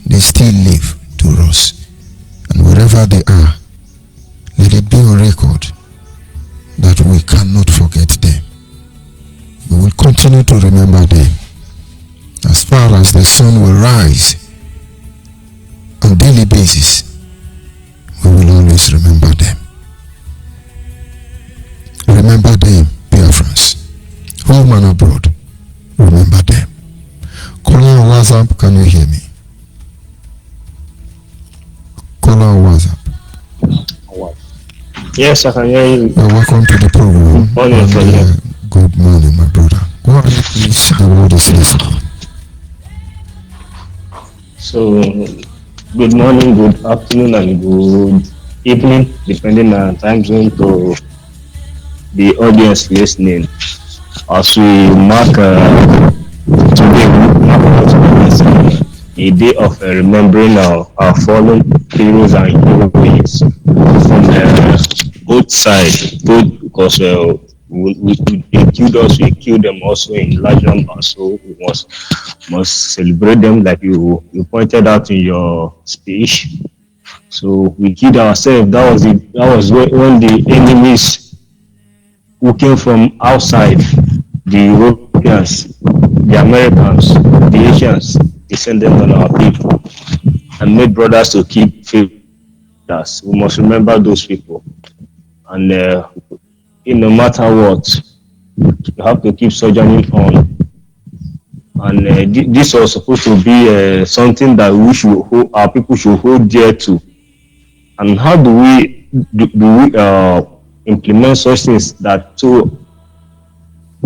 they still live to us. And wherever they are, let it be on record that we cannot forget them. We will continue to remember them. As far as the sun will rise on a daily basis, we will always remember them. Remember them, Biafrans. Home and abroad, remember them. Caller on WhatsApp, can you hear me? Caller on WhatsApp. Yes, I can hear you. Welcome to the program. Good morning, my brother. Go ahead, please. The world is listening. So, good morning, good afternoon, and good evening, depending on time zone to the audience listening. As we mark today, a day of remembering our fallen heroes and heroines from both sides, both because they killed us, we killed them also in large numbers, so we must celebrate them like you pointed out in your speech. So we killed ourselves. That was when the enemies who came from outside, the Europeans, the Americans, the Asians, descended on our people and made brothers to keep faith. We must remember those people. And no matter what, you have to keep sojourning on. And this was supposed to be something that our people should hold dear to. And how do we implement such things that to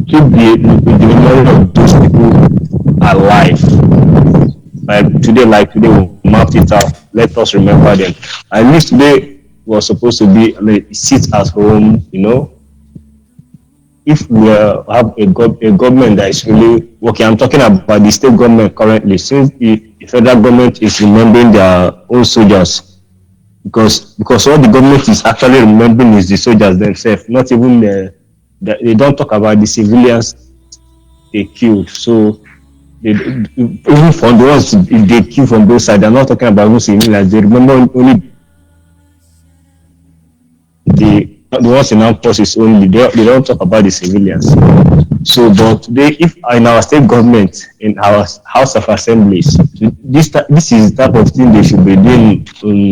keep the memory of those people alive? Like today, we mapped it out. Let us remember them. At least today was supposed to be sit at home, If we have a government that is really working, I'm talking about the state government currently, since the federal government is remembering their own soldiers, because what the government is actually remembering is the soldiers themselves, not even they don't talk about the civilians they killed. So even from the ones they kill from both sides, they're not talking about even civilians. They remember only the ones in armed forces only. They don't talk about the civilians. So, but today, if in our state government, in our House of Assemblies, this is the type of thing they should be doing.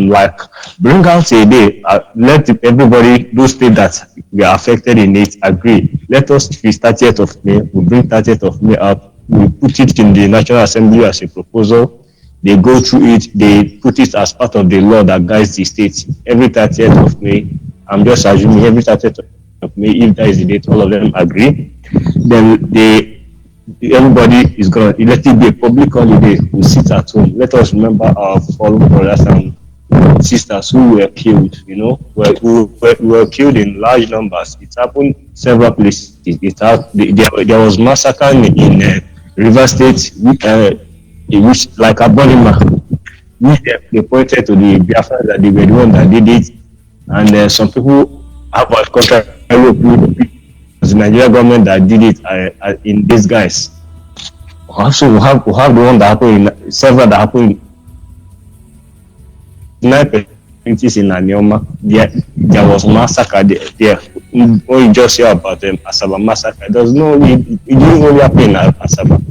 Like bring out a day, let everybody, those states that we are affected in it, agree. Let us be 30th of May. We bring 30th of May up. We put it in the National Assembly as a proposal. They go through it. They put it as part of the law that guides the state. Every 30th of May, I'm just assuming every 30th of May, if that is the date, all of them agree. Then everybody is going to let it be a public holiday. We sit at home. Let us remember our fallen brothers and sisters who were killed. Who were killed in large numbers. It happened several places. There was massacre in River State, which like Abonima, which they pointed to the Biafra that they were the one that did it, and some people have a contract with the Nigerian government that did it in disguise. Also, we have the one that happened in several that happened in 9 communities in Anioma. There was massacre there. When you just hear about them, Asaba massacre, it didn't only happen in Asaba.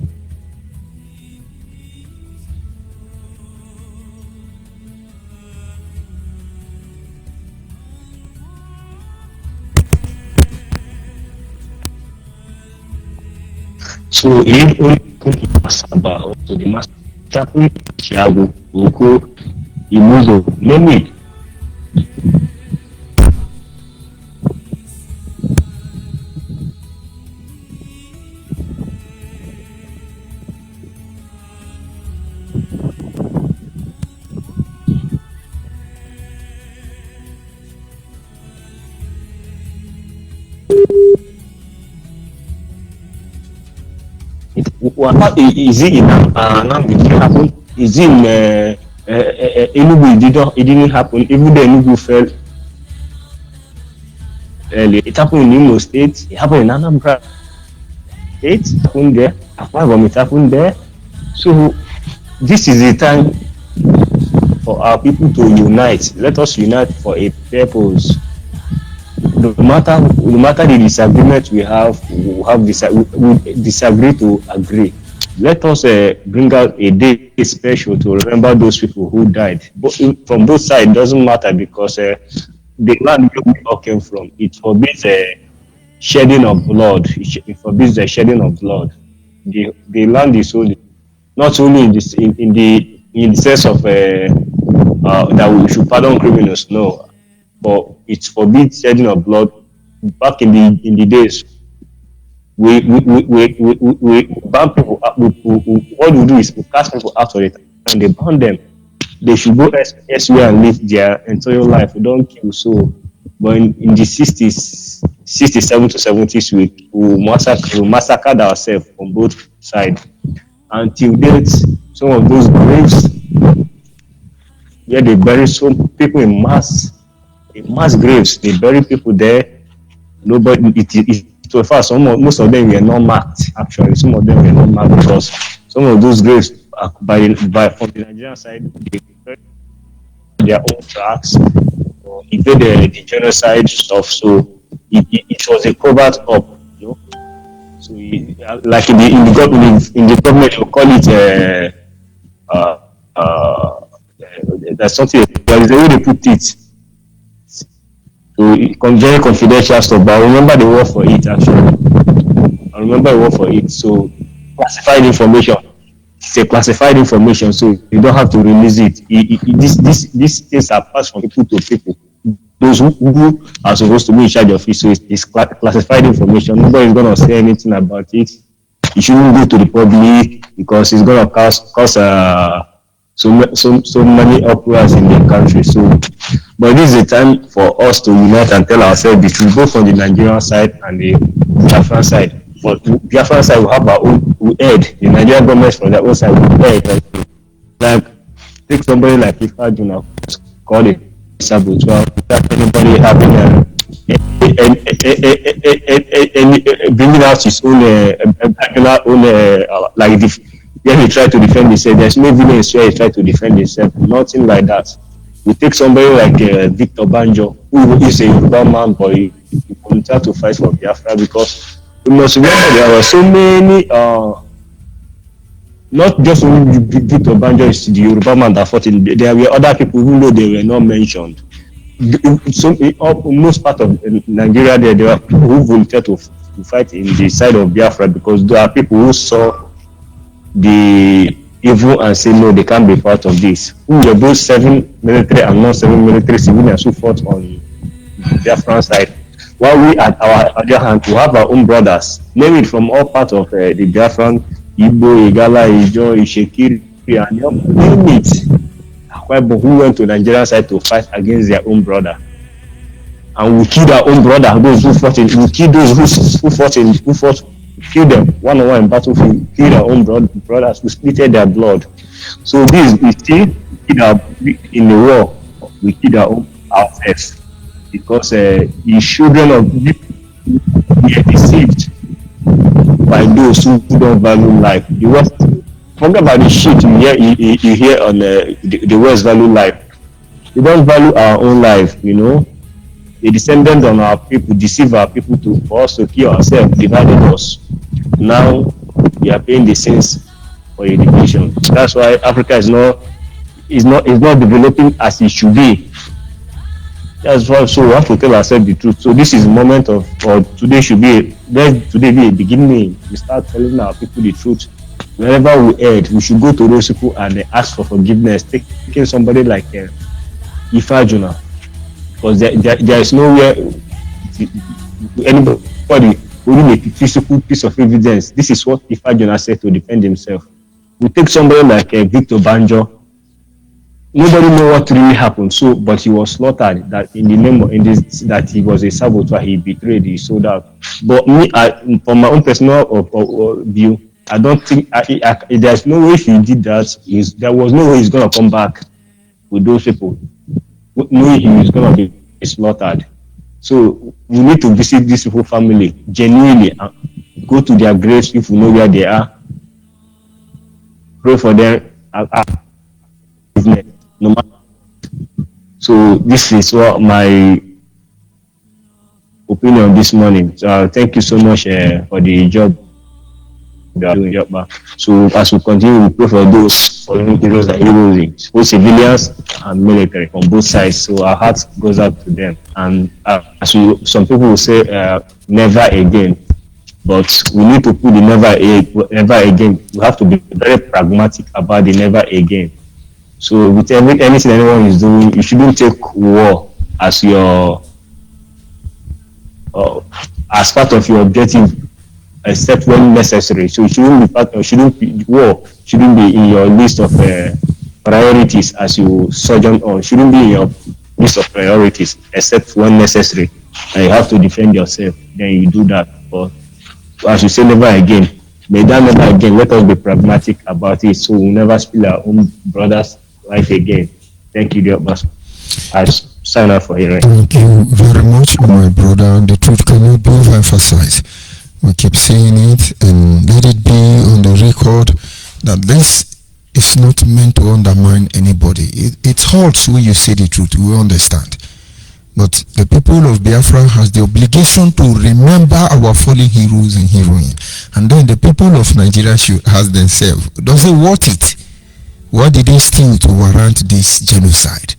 So if only Asaba or to the massacre, Chiago, Oko, Imuzo, name it. Is it in happen? Is it in Enugu? It didn't happen. Even the Enugu fell early. It happened in Imo State. It happened in Anambra State. It happened there. It happened there. So this is the time for our people to unite. Let us unite for a purpose. No matter the disagreement we have, we disagree to agree. Let us bring out a day special to remember those people who died. But from both sides, it doesn't matter because the land where we all came from, it forbids shedding of blood. It forbids the shedding of blood. The land is holy, not only in the sense of that we should pardon criminals, no, but it forbids shedding of blood. Back in the days, we ban people. What we do is we cast people out of it and they ban them. They should go elsewhere and live their entire life. We don't kill. So, but in the 60s, 67 to 70s, we massacred ourselves on both sides. Until date, some of those graves where they bury some people in mass graves, they bury people there. Nobody, it so far, most of them were not marked. Actually, some of them were not marked because some of those graves, from the Nigerian side, they bury their own tracks, or invade the genocide stuff. So it was a covert up, you know. So like in the government, you call it there's something. There is a way they put it. So it very confidential stuff, but I remember the word for it actually. I remember the word for it. So classified information. It's a classified information, so you don't have to release it. These things are passed from people to people. Those who are supposed to be in charge of it, so it's classified information. Nobody's gonna say anything about it. It shouldn't go to the public because it's gonna cause so many uproars in the country. So, but this is a time for us to unite and tell ourselves the truth, both on the Nigerian side and the Biafran side. But the Biafran side will have our own, we head. The Nigerian government from their own side will head. Like, take somebody like Ifa Juna, call it saboteur, without anybody having bringing out his own, like when he tried to defend himself. There's no villains where he tried to defend himself. Nothing like that. We take somebody like Victor Banjo, who is a Yoruba man, but he volunteered to fight for Biafra because we must remember there were so many, not just only Victor Banjo is the Yoruba man that fought in. There were other people even though they were not mentioned. Most part of Nigeria, there were people who volunteered to fight in the side of Biafra because there are people who saw the evil and say no, they can't be part of this. Who were both serving military and non-serving military civilians who fought on the Biafran side. While we at our other hand, we have our own brothers, maybe from all parts of the Biafran, Igbo, Igala, Ijo, Ishekiri, and name it, who went to the Nigerian side to fight against their own brother. And we killed our own brother, those who fought we killed those who fought, killed them one-on-one in battlefield, killed our own brothers, we splitted their blood. So this, we still in the war, we killed our own ourselves. Because the children of people were deceived by those who don't value life. The West, forget about the shit you hear on the West value life. They don't value our own life, you know. They descended on our people, deceive our people for us to kill ourselves, divided us. Now we are paying the sins for education. That's why Africa is not developing as it should be. That's why, so we have to tell ourselves the truth. So this is the moment today today be a beginning. We start telling our people the truth. Wherever we erred, we should go to those people and ask for forgiveness. Taking somebody like Ifa Juna, because there is nowhere anybody holding a physical piece of evidence. This is what Ifa Juna said to defend himself. We take somebody like Victor Banjo. Nobody know what really happened. So, but he was slaughtered. That in the name of that he was a saboteur. He betrayed. He sold out. But me, from my own personal view, I don't think there's no way if he did that. There was no way he's gonna come back with those people. No, he is gonna be slaughtered. So we need to visit these people's family genuinely and go to their graves if we know where they are. Pray for them. No matter So this is what my opinion this morning. So thank you so much for the job they are doing. So as we continue, we pray for those heroes and heroes, both civilians and military on both sides. So our heart goes out to them. And some people will say never again, but we need to put the never again. We have to be very pragmatic about the never again. So with anything anyone is doing, you shouldn't take war as your as part of your objective, except when necessary. So war shouldn't be in your list of priorities as you sojourn on. Shouldn't be in your list of priorities except when necessary, and you have to defend yourself. Then you do that. But as you say, never again. May that never again. Let us be pragmatic about it, so we'll never spill our own brother's life again. Thank you, dear boss. I sign up for hearing. Thank you very much, my brother. The truth cannot be overemphasized. We keep saying it, and let it be on the record that this is not meant to undermine anybody. It hurts when you say the truth. We understand. But the people of Biafra has the obligation to remember our fallen heroes and heroines. And then the people of Nigeria should ask themselves, does it worth it? What did they steal to warrant this genocide?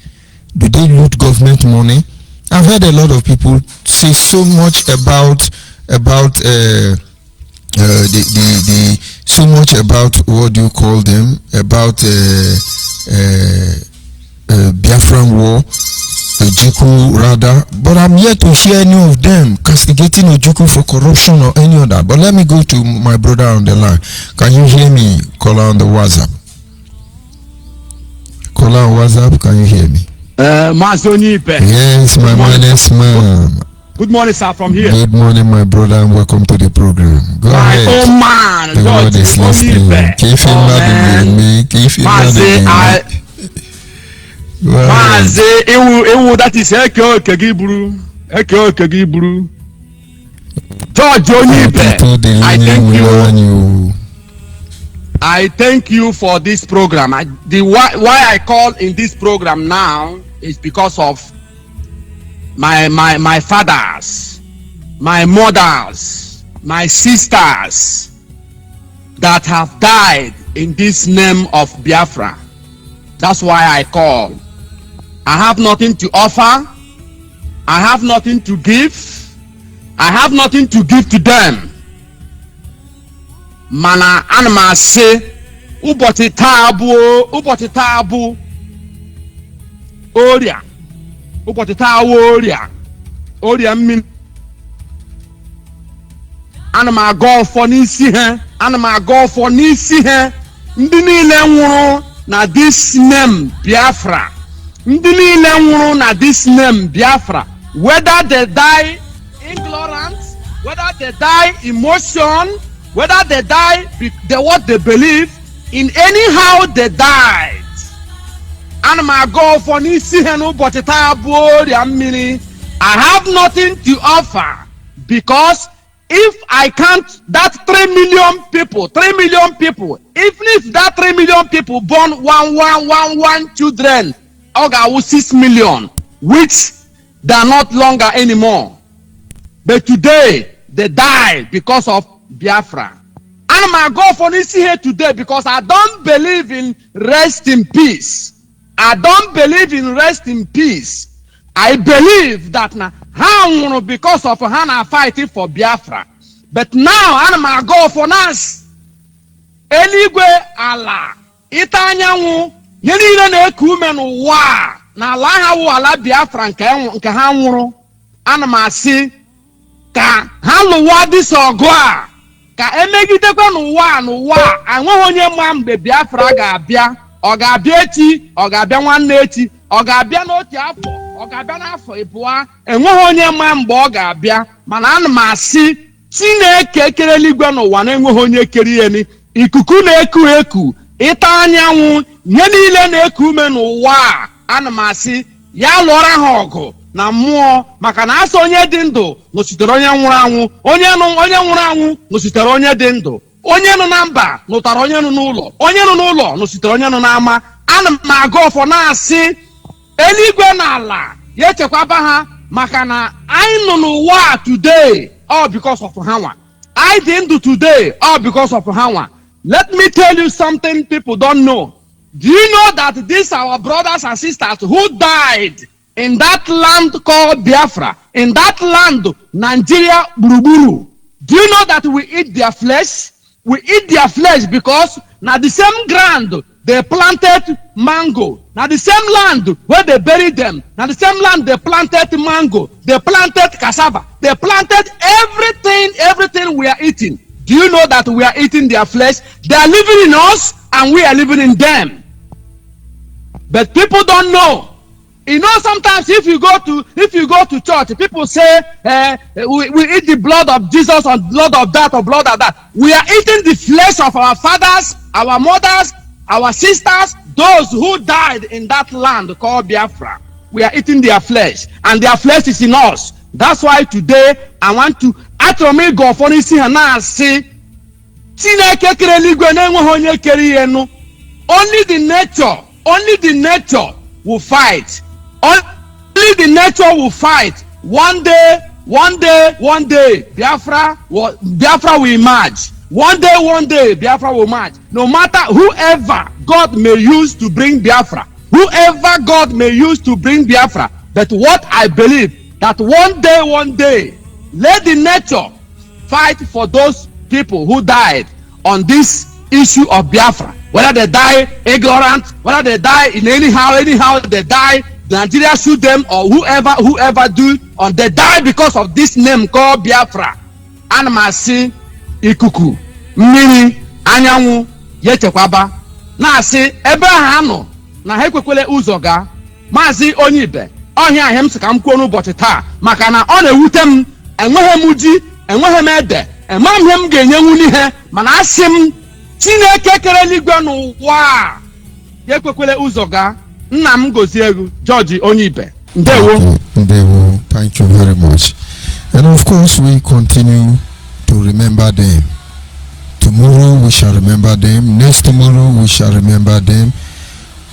Do they loot government money? I've heard a lot of people say so much about so much about what do you call them, about Biafran war, Ojukwu rather, but I'm yet to hear any of them castigating Ojukwu for corruption or any other. But let me go to my brother on the line. Can you hear me? Call on the WhatsApp. Call on WhatsApp. Can you hear me? ONYIBE. Yes, my honest man. Good morning, sir, from here. Good morning, my brother, and welcome to the program. Go ahead. Oh man, the Lord is listening. That is Eke Giburu. George ONYIBE, I thank you. I thank you for this program. Why I call in this program now is because of my fathers, my mothers, my sisters that have died in this name of Biafra. That's why I call. I have nothing to offer. I have nothing to give. I have nothing to give to them. Mana anama se uboti tabu oria uboti tabu oria min anama go for n'isi he anama go for n'isi he ndị niile nwụrụ na this name Biafra, ndị niile nwụrụ na this name Biafra, whether they die ignorant, whether they die emotion, whether they die what they believe in, anyhow they died. And my God for Nisihenu Botitaburia Mini, I have nothing to offer, because if I can't, that 3 million people, even if that 3 million people born one children, Oga 6 million, which they are not longer anymore. But today they die because of Biafra. And my God for this here today, because I don't believe in rest in peace. I don't believe in rest in peace. I believe that now because of Hana fighting for Biafra. But now and my God for us, Eligwe Allah, Itanyangu, Yenile ne kumen wa na laha wala Biafra nke ha nwuru, ana ma si ka ha luwa dis ogwa ka emegidekwa n'ụwa anweghị onye ma mgbe Biafra ga-abịa, ọ ga-abịa echi, ọ ga-abịa nwanne echi, ọ ga-abịa n'otu afọ, ọ ga-abịa n'afọ ịbụa, enweghị onye ma mgbe ọ ga-abịa. Mana ana m asị Chineke kere eluigwe n'ụwa na-enweghị onye kere ya ni, ikuku na-eku eku, ịta anyanwụ, ihe niile na-eku ume n'ụwa. Ana m asị ya lụọra ha ọgụ na mmụọ, maka na asọ onye dị ndụ nọchitere onye nwụrụ anwụ, onye nwụrụ anwụ nọchitere onye dị ndụ, onye nọ na mba nụtara onye nọ n'ụlọ, onye nọ n'ụlọ nọchitere onye nọ n'ama. Ana m aga ọfọ na-asị eluigwe na ala ya echekwaba ha maka na anyị nọ n'ụwa today all because of hanwa. I dị ndụ today all because of hanwa. Let me tell you something people don't know. Do you know that these our brothers and sisters who died in that land called Biafra, in that land Nigeria Buruburu, do you know that we eat their flesh? We eat their flesh because now the same ground they planted mango. Now the same land where they buried them. Now the same land they planted mango. They planted cassava. They planted everything we are eating. Do you know that we are eating their flesh? They are living in us and we are living in them. But people don't know. You know, sometimes if you go to church, people say we eat the blood of Jesus or blood of that or blood of that. We are eating the flesh of our fathers, our mothers, our sisters, those who died in that land called Biafra. We are eating their flesh, and their flesh is in us. That's why today I want to actually go for this and now see only the nature will fight. Only the nature will fight. One day, Biafra will emerge. One day, Biafra will emerge. No matter whoever God may use to bring Biafra, but what I believe, that one day, let the nature fight for those people who died on this issue of Biafra. Whether they die ignorant, whether they die in anyhow they die, Nigeria shoot them or whoever do, or they die because of this name called Biafra. Anamasi ikuku mmiri anyanwụ yechekwaba na-asị ebe ha nọ na ha ekwekwele ụzọ ga Maazị Onyibe ọhịa ahịa m sị ka m kwuo n'ụbọchị taa maka na ọ na-ewute m enweghị m ji enweghị m ede enweghị m ihe m ga-enyenwu n'ihe mana asị m Chineke kere eluigwe n'ụwa ya ekwekwele ụzọ ga nna m gozie egwu George Onyibe ndewo. Ndewo, thank you very much. And of course we continue to remember them. Tomorrow we shall remember them. Next tomorrow we shall remember them.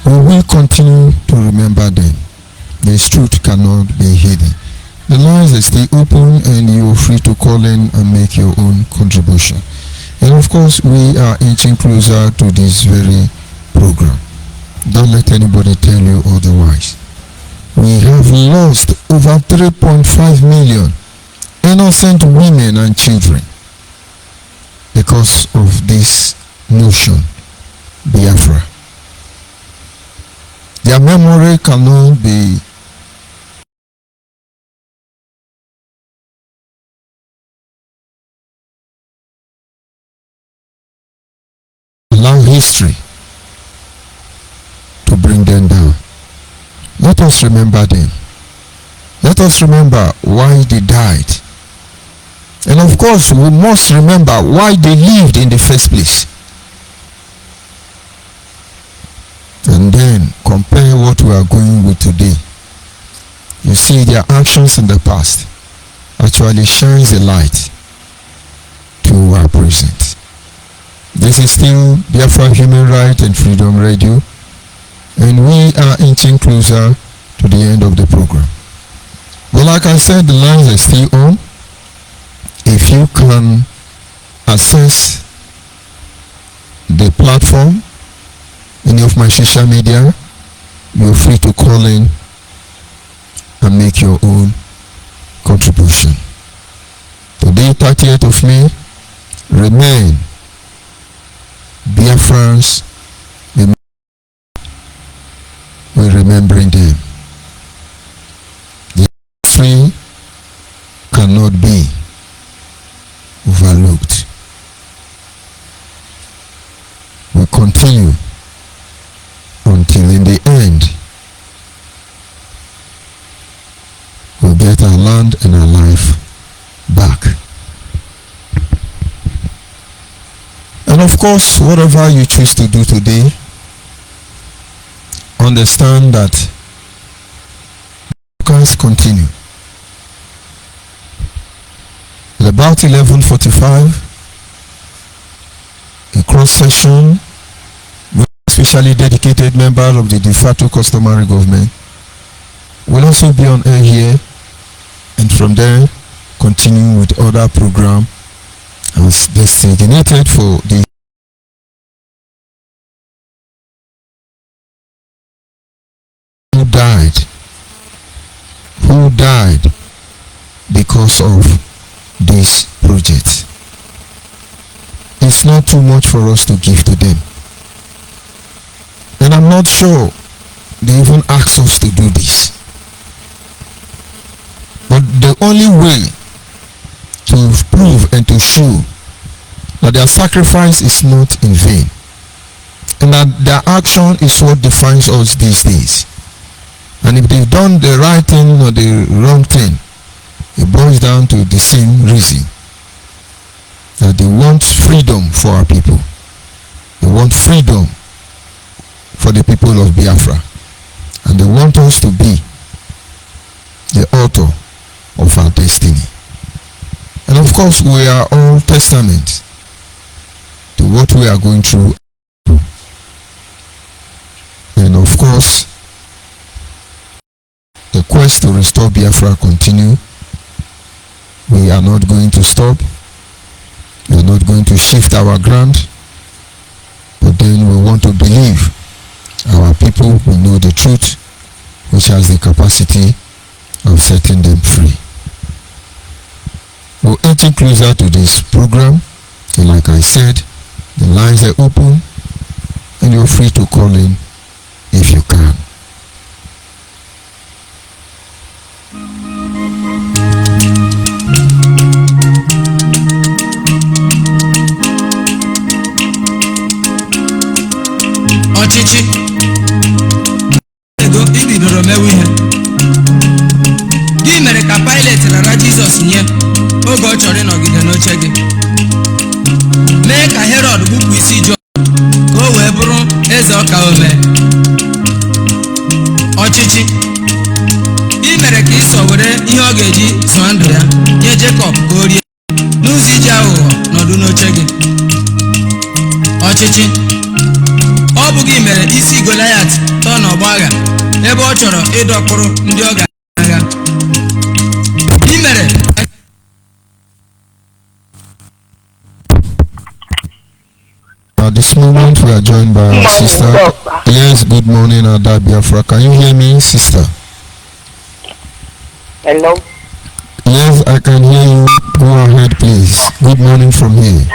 We will continue to remember them. This truth cannot be hidden. The lines are still open and you are free to call in and make your own contribution. And of course we are inching closer to this very program. Don't let anybody tell you otherwise. We have lost over 3.5 million innocent women and children because of this notion, Biafra. Their memory cannot be allow history to bring them down. Let us remember them. Let us remember why they died. And of course, we must remember why they lived in the first place. And then compare what we are going with today. You see, their actions in the past actually shines a light to our present. This is still Biafra Human Rights and Freedom Radio, and we are inching closer to the end of the program. But like I said, the lines are still on. If you can access the platform, any of my social media, you're free to call in and make your own contribution. Today, 30th of May, remain Biafrans. We're remembering them. The history cannot be overlooked. We continue until in the end we'll get our land and our life back. And of course, whatever you choose to do today, understand that broadcast continue. At about 11:45, a cross session with a specially dedicated member of the de facto customary government We'll also be on air here, and from there continue with other program as designated for the who died because of this project. It's not too much for us to give to them, and I'm not sure they even asked us to do this. But the only way to prove and to show that their sacrifice is not in vain and that their action is what defines us these days. And if they've done the right thing or the wrong thing, it boils down to the same reason, that they want freedom for our people. They want freedom for the people of Biafra, and they want us to be the author of our destiny. And of course, we are all testament to what we are going through. And of course, the quest to restore Biafra continue. We are not going to stop. We are not going to shift our ground. But then we want to believe our people will know the truth, which has the capacity of setting them free. We're inching closer to this program, and like I said, the lines are open and you're free to call in if you can. Ọchịchị ego ibidoro mewe ihe gị mere ka Pilet rara Jizọs nye oge ọ chọrọ ịnọgide n'oche gị, mee ka Herọd gbupụ isi Jọn ka o wee bụrụ eze ọka omee. Ọchịchị gị mere ka Ịsọ were ihe ọ ga-eji zụọ ndụ ya nye Jekọb ka o rie n'ụzọ iji aghụghọ nọdụ n'oche gị. Ọchịchị ọ bụ gị mere isi Goliath tọọ n'ọgbọ agha ebe ọ chọrọ ịdọkpụrụ ndị ọ ga-agha. Gị mere At this moment we are joined by our sister. Yes, good morning, Ada Biafra. Can you hear me, sister? Hello. Yes, I can hear you. Go ahead, please. Good morning from here.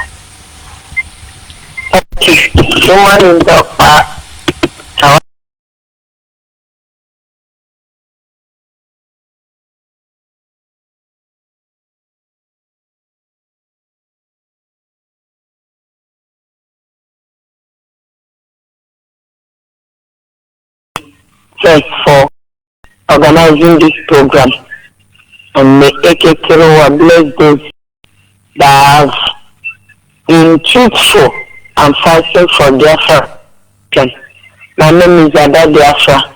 Good morning, Doctor. Thanks for organizing this program, and may Ekekerowa bless those that have been truthful and fighting for Biafra. My name is Ada Biafra.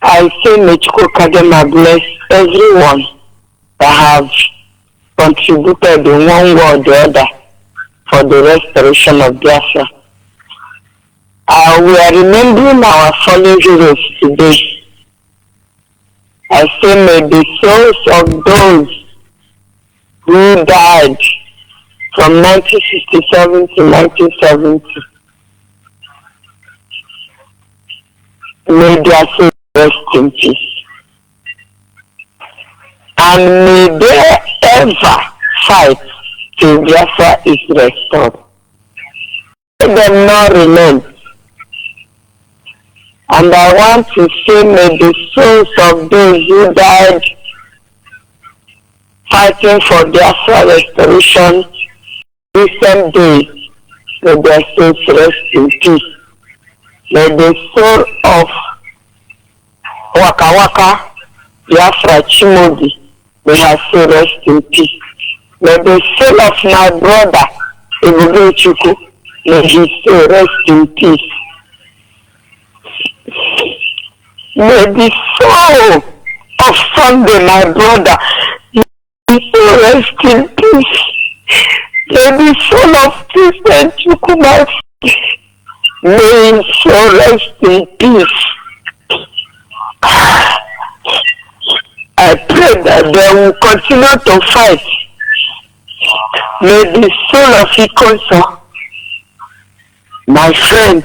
I say may Chukwu Kadema bless everyone that have contributed in one way or the other for the restoration of Biafra. We are remembering our fallen heroes today. I say may the souls of those who died from 1967 to 1970, may their souls rest in peace. And may they ever fight till Biafra is restored. Let them not relent. And I want to say may the souls of those who died fighting for Biafra restoration recent days, may their souls rest in peace. May the soul of Waka Waka Biafra Chimobi, may her soul rest in peace. May the soul of my brother Ebube Chukwu, may his soul rest in peace. May the soul of Sunday, my brother, may his soul rest in peace. May the soul of Christian Chukwu, my friend, may his soul rest in peace. I pray that they will continue to fight. May the soul of Ikoso, my friend,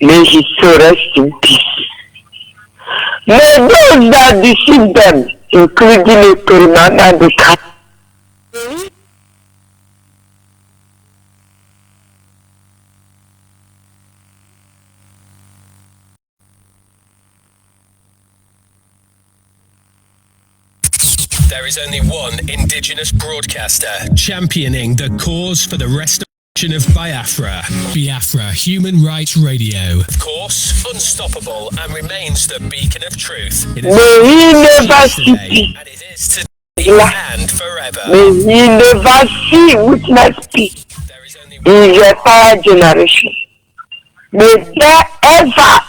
may his soul rest in peace. May those that deceive them, including the Kurimana and the cat, There is only one indigenous broadcaster championing the cause for the restoration of Biafra. Biafra Human Rights Radio. Of course, unstoppable and remains the beacon of truth. It is may he never see yesterday, peace. and it is today and forever. May he never see witness peace There is only in your entire generation. May there ever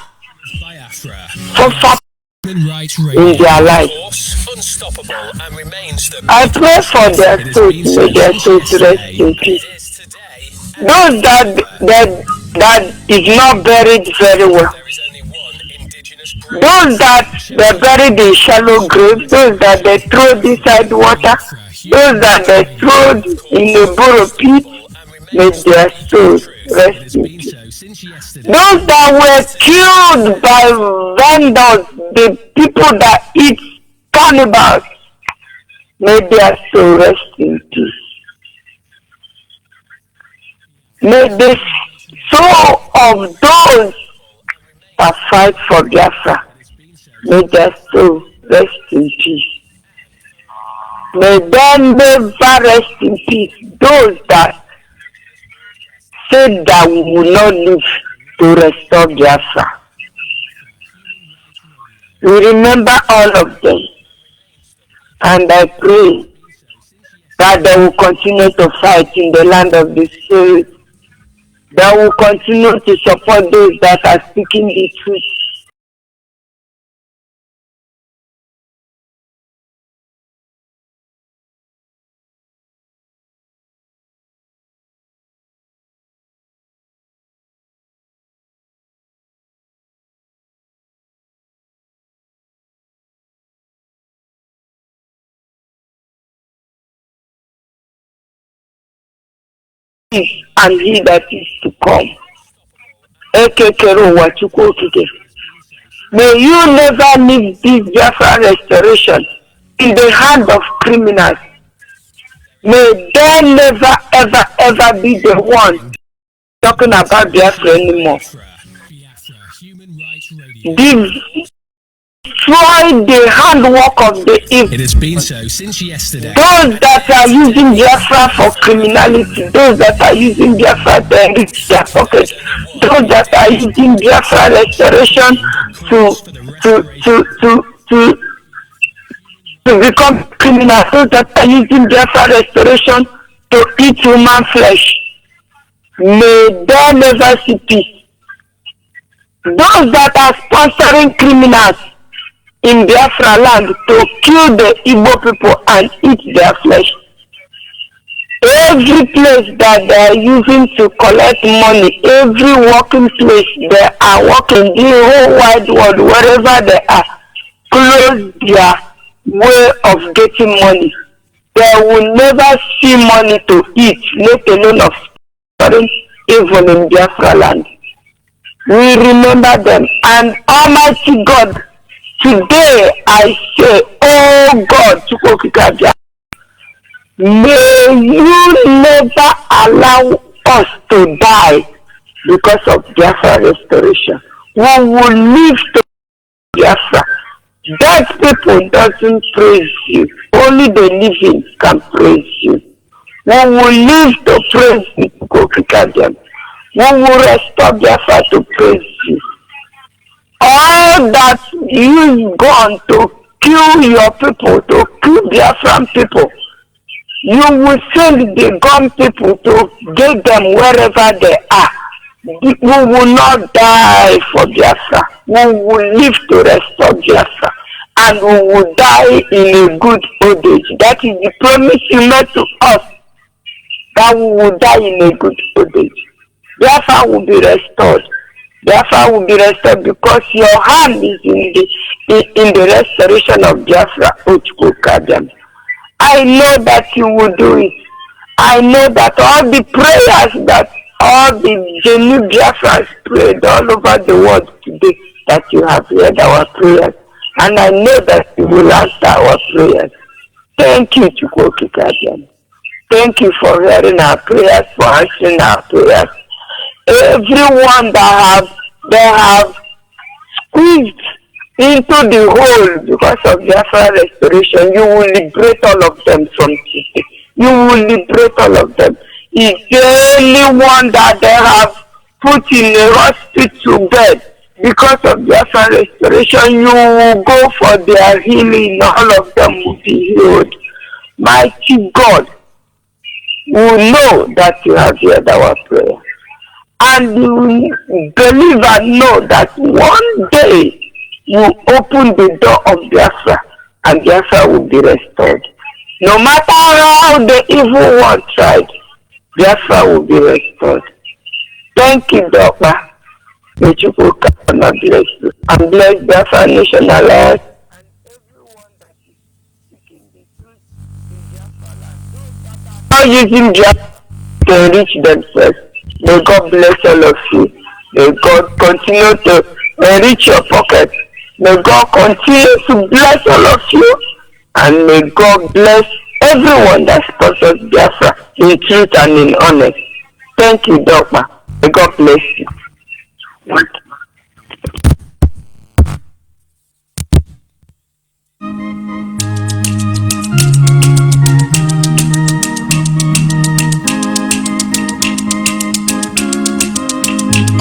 Biafra suffer Human Rights Radio. in their life. Of course, unstoppable and remains the I pray for their It has souls, been may their so souls rest yesterday, in and peace. it is today. Those that is not buried very well. There is only one indigenous Those that they buried in shallow graves, those that they throw beside water, those that they throw in a burrow pit, may their souls rest in peace. Those that were killed by vendors, the people that eat cannibals, may their soul rest in peace. May the soul of those that fight for Biafra, may their soul rest in peace. May they never rest in peace. Those that said that we will not live to restore Biafra. We remember all of them, and I pray that they will continue to fight in the land of the Spirit. They will continue to support those that are speaking the truth. And he that is to come. May you never leave this Biafra restoration in the hand of criminals. May they never ever ever be the one talking about Biafra anymore. Destroy the handwork of the evil. It has been so since yesterday. Those that are using Biafra for criminality, those that are using Biafra to enrich their pockets, those that are using Biafra restoration to become criminals, those that are using Biafra restoration to eat human flesh, may they never see peace. Those that are sponsoring criminals in Biafra land to kill the Igbo people and eat their flesh. Every place that they are using to collect money, every working place they are working, the whole wide world, wherever they are, close their way of getting money. They will never see money to eat, let alone of sponsoring evil in Biafra land. We remember them, and Almighty God, today I say, oh God, may you never allow us to die because of Biafra restoration. We will live to Biafra. Dead people doesn't praise you. Only the living can praise you. We will live to praise you. We will restore Biafra to praise you. All that you've gone to kill your people, to kill Biafran people, you will send the gun people to get them wherever they are. We will not die for Biafra. We will live to restore Biafra. And we will die in a good old age. That is the promise you made to us, that we will die in a good old age. Biafra will be restored. Biafra will be restored because your hand is in the restoration of Biafra, Uchukwu. I know that you will do it. I know that all the prayers that all the genuine Biafrans prayed all over the world today, that you have heard our prayers. And I know that you will answer our prayers. Thank you, Chukwu. Thank you for hearing our prayers, for answering our prayers. Everyone that have squeezed into the hole because of Biafra restoration, you will liberate all of them from today. You will liberate all of them. It's the only one that they have put in a hospital bed because of Biafra restoration. You will go for their healing. All of them will be healed. Mighty God will know that you have heard our prayer. And you will believe and know that one day you open the door of Biafra and Biafra will be restored. No matter how the evil one tried, Biafra will be restored. Thank you, Doctor. May you bless you. And bless Biafra National Alliance. And everyone that is speaking the truth in Biafra land. Those that are not using Biafra to enrich themselves. May God bless all of you. May God continue to enrich your pocket. May God continue to bless all of you. And may God bless everyone that sponsors Biafra in truth and in honest. Thank you, Doctor. May God bless you.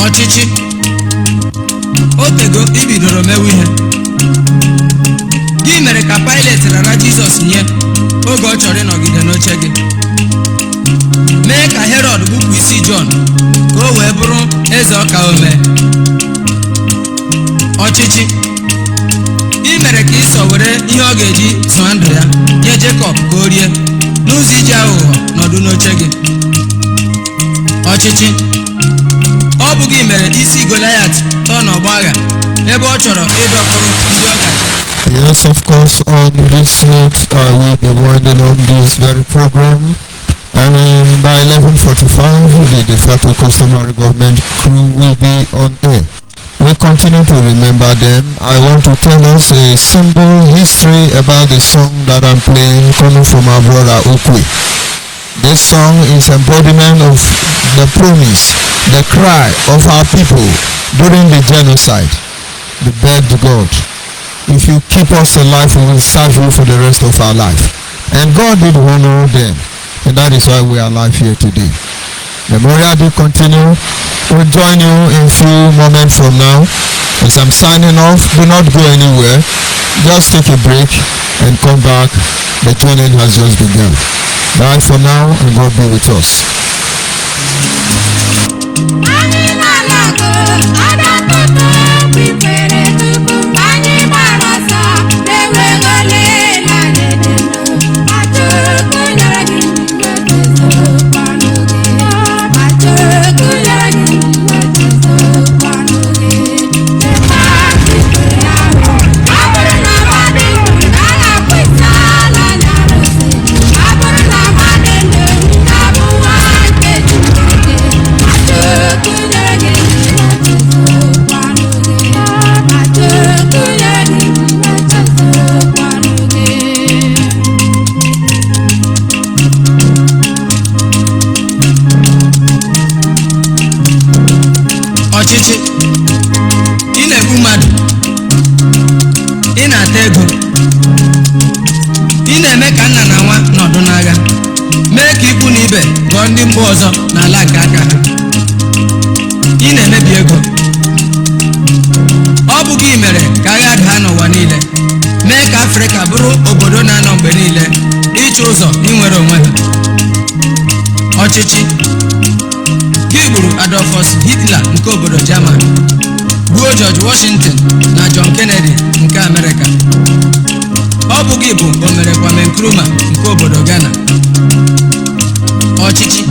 Ọchịchị otego ibidoro mewe ihe gị mere ka Pilet rara Jizọs nye oge ọ chọrọ ịnọgide n'oche gị, mee ka Herọd bupụ isi Jọn ka o wee bụrụ eze ọka omee. Ọchịchị ị mere ka Ịsọ were ihe ọ ga-eji zụọ ndụ ya nye Jekọb ka o rie n'ụzọ iji aghụghọ nọdụ n'oche gị. Ọchịchị ọ bụ gị mere isi Goliat tọọ n'ọgbọ agha ebe ọ chọrọ ịdọkpụrụ ndị ọgachi. Yes, of course, on this note, I will be winding on this very program. And by 11:45, the de facto customary government crew will be on air. We continue to remember them. I want to tell us a simple history about the song that I'm playing coming from our brother Okwe. This song is embodiment of the promise, the cry of our people during the genocide. They begged God, if you keep us alive, we will serve you for the rest of our life. And God did honor them. And that is why we are alive here today. Memorial will continue. We'll join you in a few moments from now. As I'm signing off, do not go anywhere. Just take a break and come back. The journey has just begun. Bye for now, and God be with us. Ọchịchị ị na-egbu mmadụ, ị na-ata ego, ị na-eme ka nna na nwa nọdụ n'agha, mee ka ikwu na ibe ghọọ ndị mba ọzọ n'ala nke aka ha. Ị na-emebi ego. Ọ bụ gị mere ka agha daa n'ụwa niile, mee ka Afrịka bụrụ obodo na-anọ mgbe niile ịchụ ụzọ inwere onwe ha. Ọchịchị gị gburu Adolfus Hitler nke obodo German, gbuo George Washington na John Kennedy nke Amerịka. Ọ bụ gị bụ omere Kwame Nkrumah nke obodo Ghana. Ọchịchị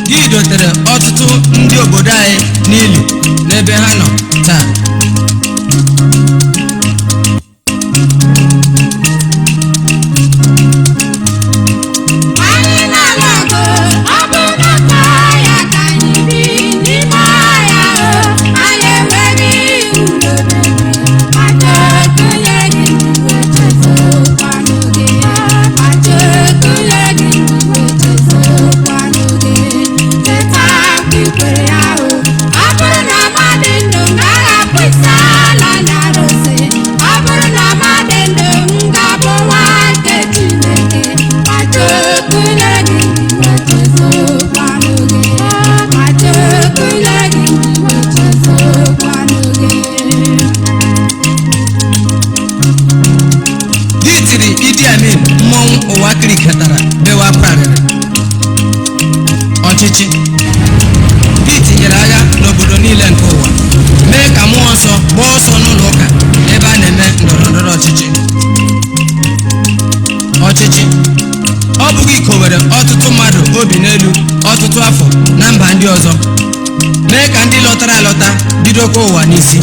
gị dotere ọtụtụ ndị obodo anyị n'ili n'ebe ha nọ taa. Ọchịchị gị tinyere agha n'obodo niile nke ụwa, mee ka mmụọ nsọ gbaa ọsọ n'ụlọ ụka ebe a na-eme ndọrọndọrọ ọchịchị. Ọchịchị ọ bụghị ikowere ọtụtụ mmadụ obi n'elu ọtụtụ afọ na mba ndị ọzọ, mee ka ndị lọtara alọta bidokwa ụwa n'isi.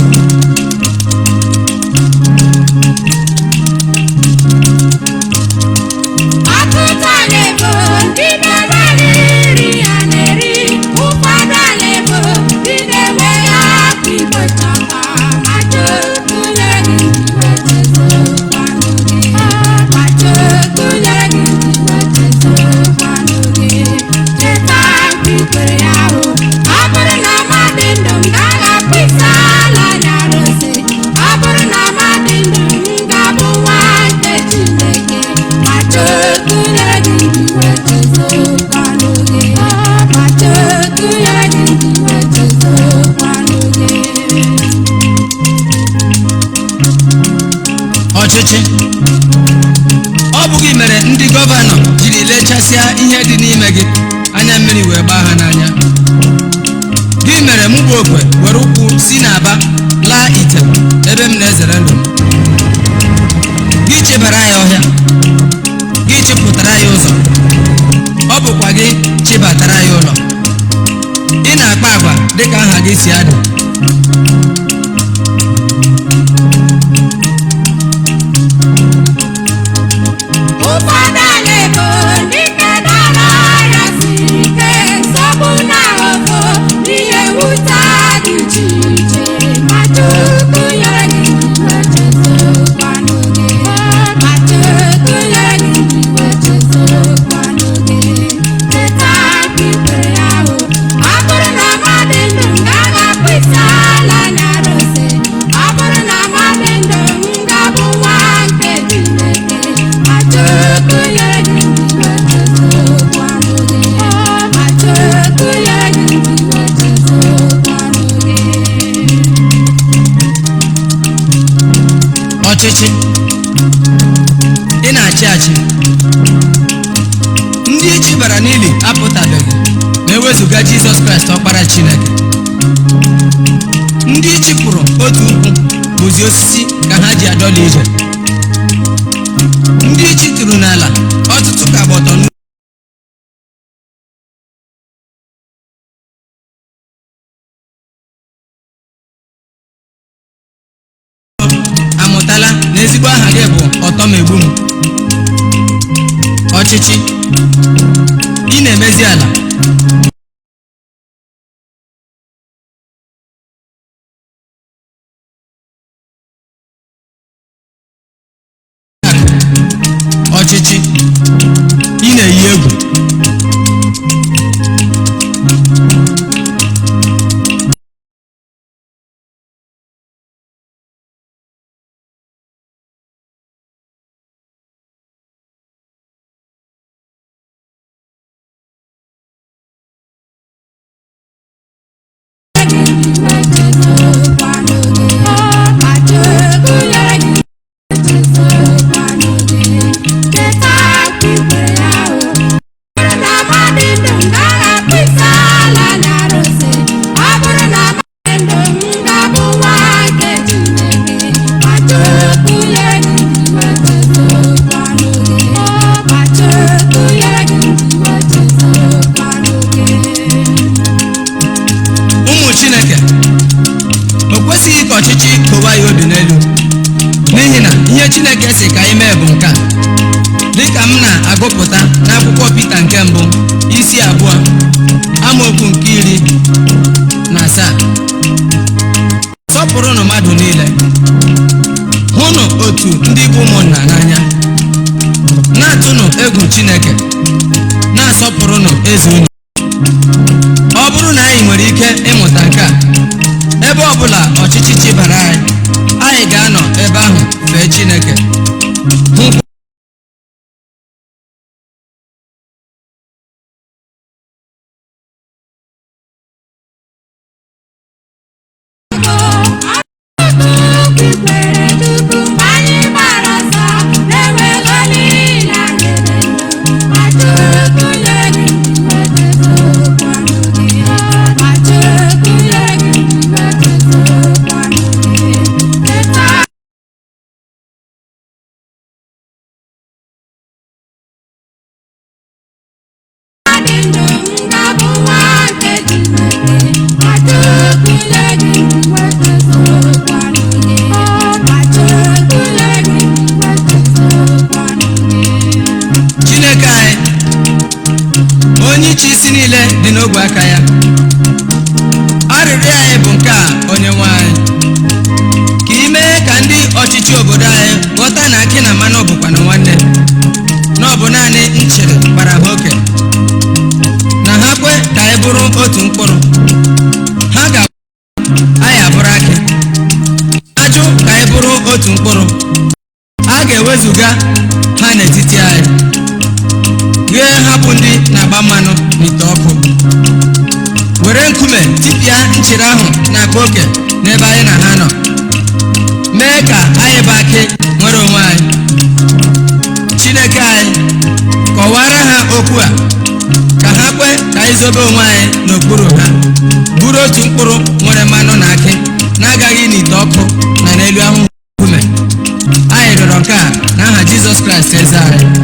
Ọchịchị ọ bụghị mere ndị gọvanọ jiri lechasịa ihe dị n'ime gị anya mmiri wee gbaa ha n'anya. Gị mere mụ bụ okwe were ụkwụ si n'Aba laa Ite ebe m na-ezere ndụ m. Gị chebara ya ọhịa, gị chịpụtara ya ụzọ, ọ bụkwa gị chibatara ya ụlọ. Ị na-akpa agwa dịka aha gị si adị. Ọchịchị ị na-achị achị, ndị ichi bara n'ili apụtabeghị ma ewezụga Jizọs Kraịst ọkpara Chineke. Ndị ichi kpụrụ otu ukwu bụzi osisi ka ha ji adọla ije. Ndị ichi tụrụ n'ala ọtụtụ ka gbọtọ amụtala na ezigbo aha gị bụ ọtọmegbu m. Ọchịchị ị na-emezi ala, ọchịchị ị na-eyi egwu. 2 amaokwu nke 17. Sọpụrụnụ mmadụ niile, hụnụ otu ndị bụ ụmụnna n'anya, na-atụnụ egwu Chineke, na-asọpụrụnụ eze unu. Ọ bụrụ na anyị nwere ike ịmụta nke a, ebe ọbụla ọchịchị chịbara anyị ga-anọ ebe ahụ fee Chineke. Isi niile dị n'ogwe aka ya. Arịrịọ anyị bụ nke a, Onyenwe anyị, ka ị mee ka ndị ọchịchị obodo anyị ghọta na akị na mmanụ bụkwa na nwanne, na ọ bụ naanị nchere gbara ha oke, na ha kwe ka anyị bụrụ otu mkpụrụ. Ha ga-abụ anyị abụrụ akị, ajụ ka anyị bụrụ otu mkpụrụ. A ga-ewezuga ha n'etiti anyị, ghee hapụ ndị na-agba mmanụ n'ite ọkụ, were nkume tipịa nchere ahụ na-akpa oke n'ebe anyị na ha nọ, mee ka anyị bụ akị nwere onwe anyị. Chineke anyị, kọwara ha okwu a, ka ha kwe ka anyị zobe onwe anyị n'okpuru ha, bụrụ otu mkpụrụ nwere mmanụ na akị, na-agaghị n'ite ọkụ na n'elu ahụ nkume. Anyị rịọrọ nke a n'aha Jizọs Kraịst eze anyị.